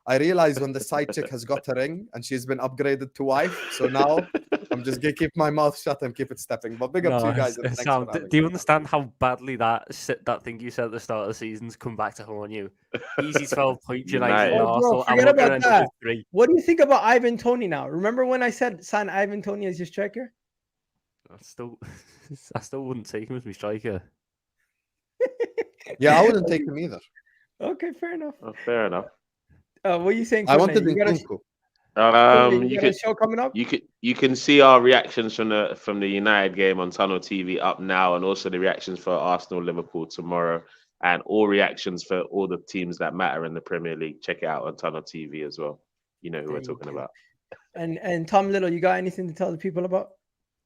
I realized when the side chick has got a ring and she's been upgraded to wife. So now I'm just gonna keep my mouth shut and keep it stepping. But big up to you guys. And thanks for having do you me. understand how badly that thing you said at the start of the season's come back to haunt you? Easy 12 points, United. United. Oh, bro, Arsenal, and forget we're gonna about end up that. with 3. What do you think about Ivan Toney now? Remember when I said sign Ivan Toney as your striker? I still wouldn't take him as my striker. Yeah, I wouldn't take him either. Okay, fair enough. Oh, fair enough. What are you saying? I Kunle? wanted You got a- Nkunku. Kunle, You got a could show coming up? you can see our reactions from the United game on Tunnel TV up now, and also the reactions for Arsenal Liverpool tomorrow, and all reactions for all the teams that matter in the Premier League. Check it out on Tunnel TV as well. You know who we're talking about. And Tom Little, you got anything to tell the people about?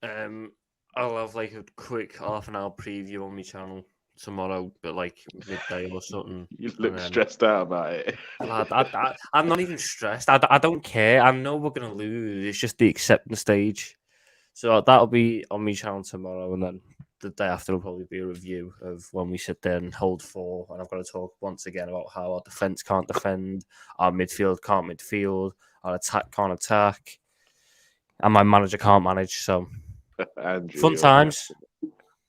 I'll have like a quick half-an-hour preview on my channel tomorrow, but like midday or something. You look stressed out about it. I'm not even stressed. I don't care. I know we're gonna lose. It's just the acceptance stage. So that'll be on my channel tomorrow, and then the day after will probably be a review of when we sit there and hold 4. And I've got to talk once again about how our defense can't defend, our midfield can't midfield, our attack can't attack, and my manager can't manage. So Andrew, fun times.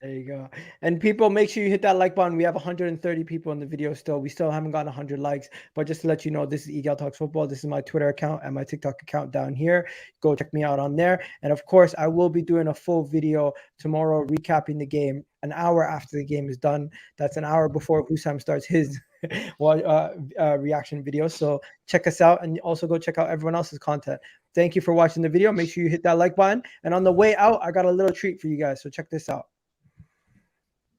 There you go. And people, make sure you hit that like button. We have 130 people in the video still. We still haven't gotten 100 likes. But just to let you know, this is Egal Talks Football. This is my Twitter account and my TikTok account down here. Go check me out on there. And of course, I will be doing a full video tomorrow recapping the game an hour after the game is done. That's an hour before Hussam starts his reaction video. So check us out, and also go check out everyone else's content. Thank you for watching the video. Make sure you hit that like button. And on the way out, I got a little treat for you guys. So check this out.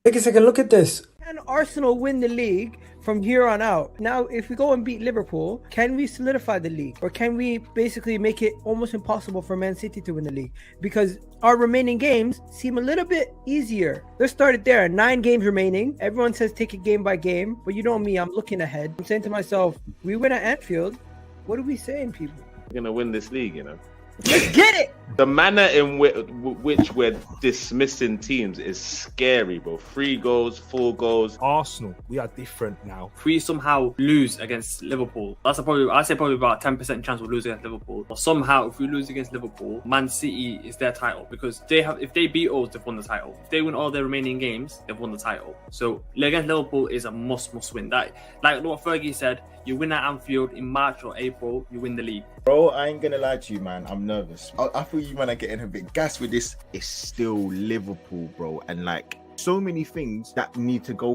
Take a second, look at this. Can Arsenal win the league from here on out? Now, if we go and beat Liverpool, can we solidify the league? Or can we basically make it almost impossible for Man City to win the league? Because our remaining games seem a little bit easier. Let's start it there. 9 games remaining. Everyone says take it game by game. But you know me, I'm looking ahead. I'm saying to myself, we win at Anfield. What are we saying, people? We're gonna win this league, you know. Let's get it! The manner in which we're dismissing teams is scary, bro. 3 goals, 4 goals. Arsenal, we are different now. If we somehow lose against Liverpool, I'd say probably about a 10% chance we'll lose against Liverpool. Or somehow, if we lose against Liverpool, Man City is their title, because if they beat us, they've won the title. If they win all their remaining games, they've won the title. So against Liverpool is a must win. That, like what Fergie said, you win at Anfield in March or April, you win the league. Bro, I ain't gonna lie to you, man. I'm nervous. I feel you, man, are getting a bit gassed with this. It's still Liverpool, bro. And like, so many things that need to go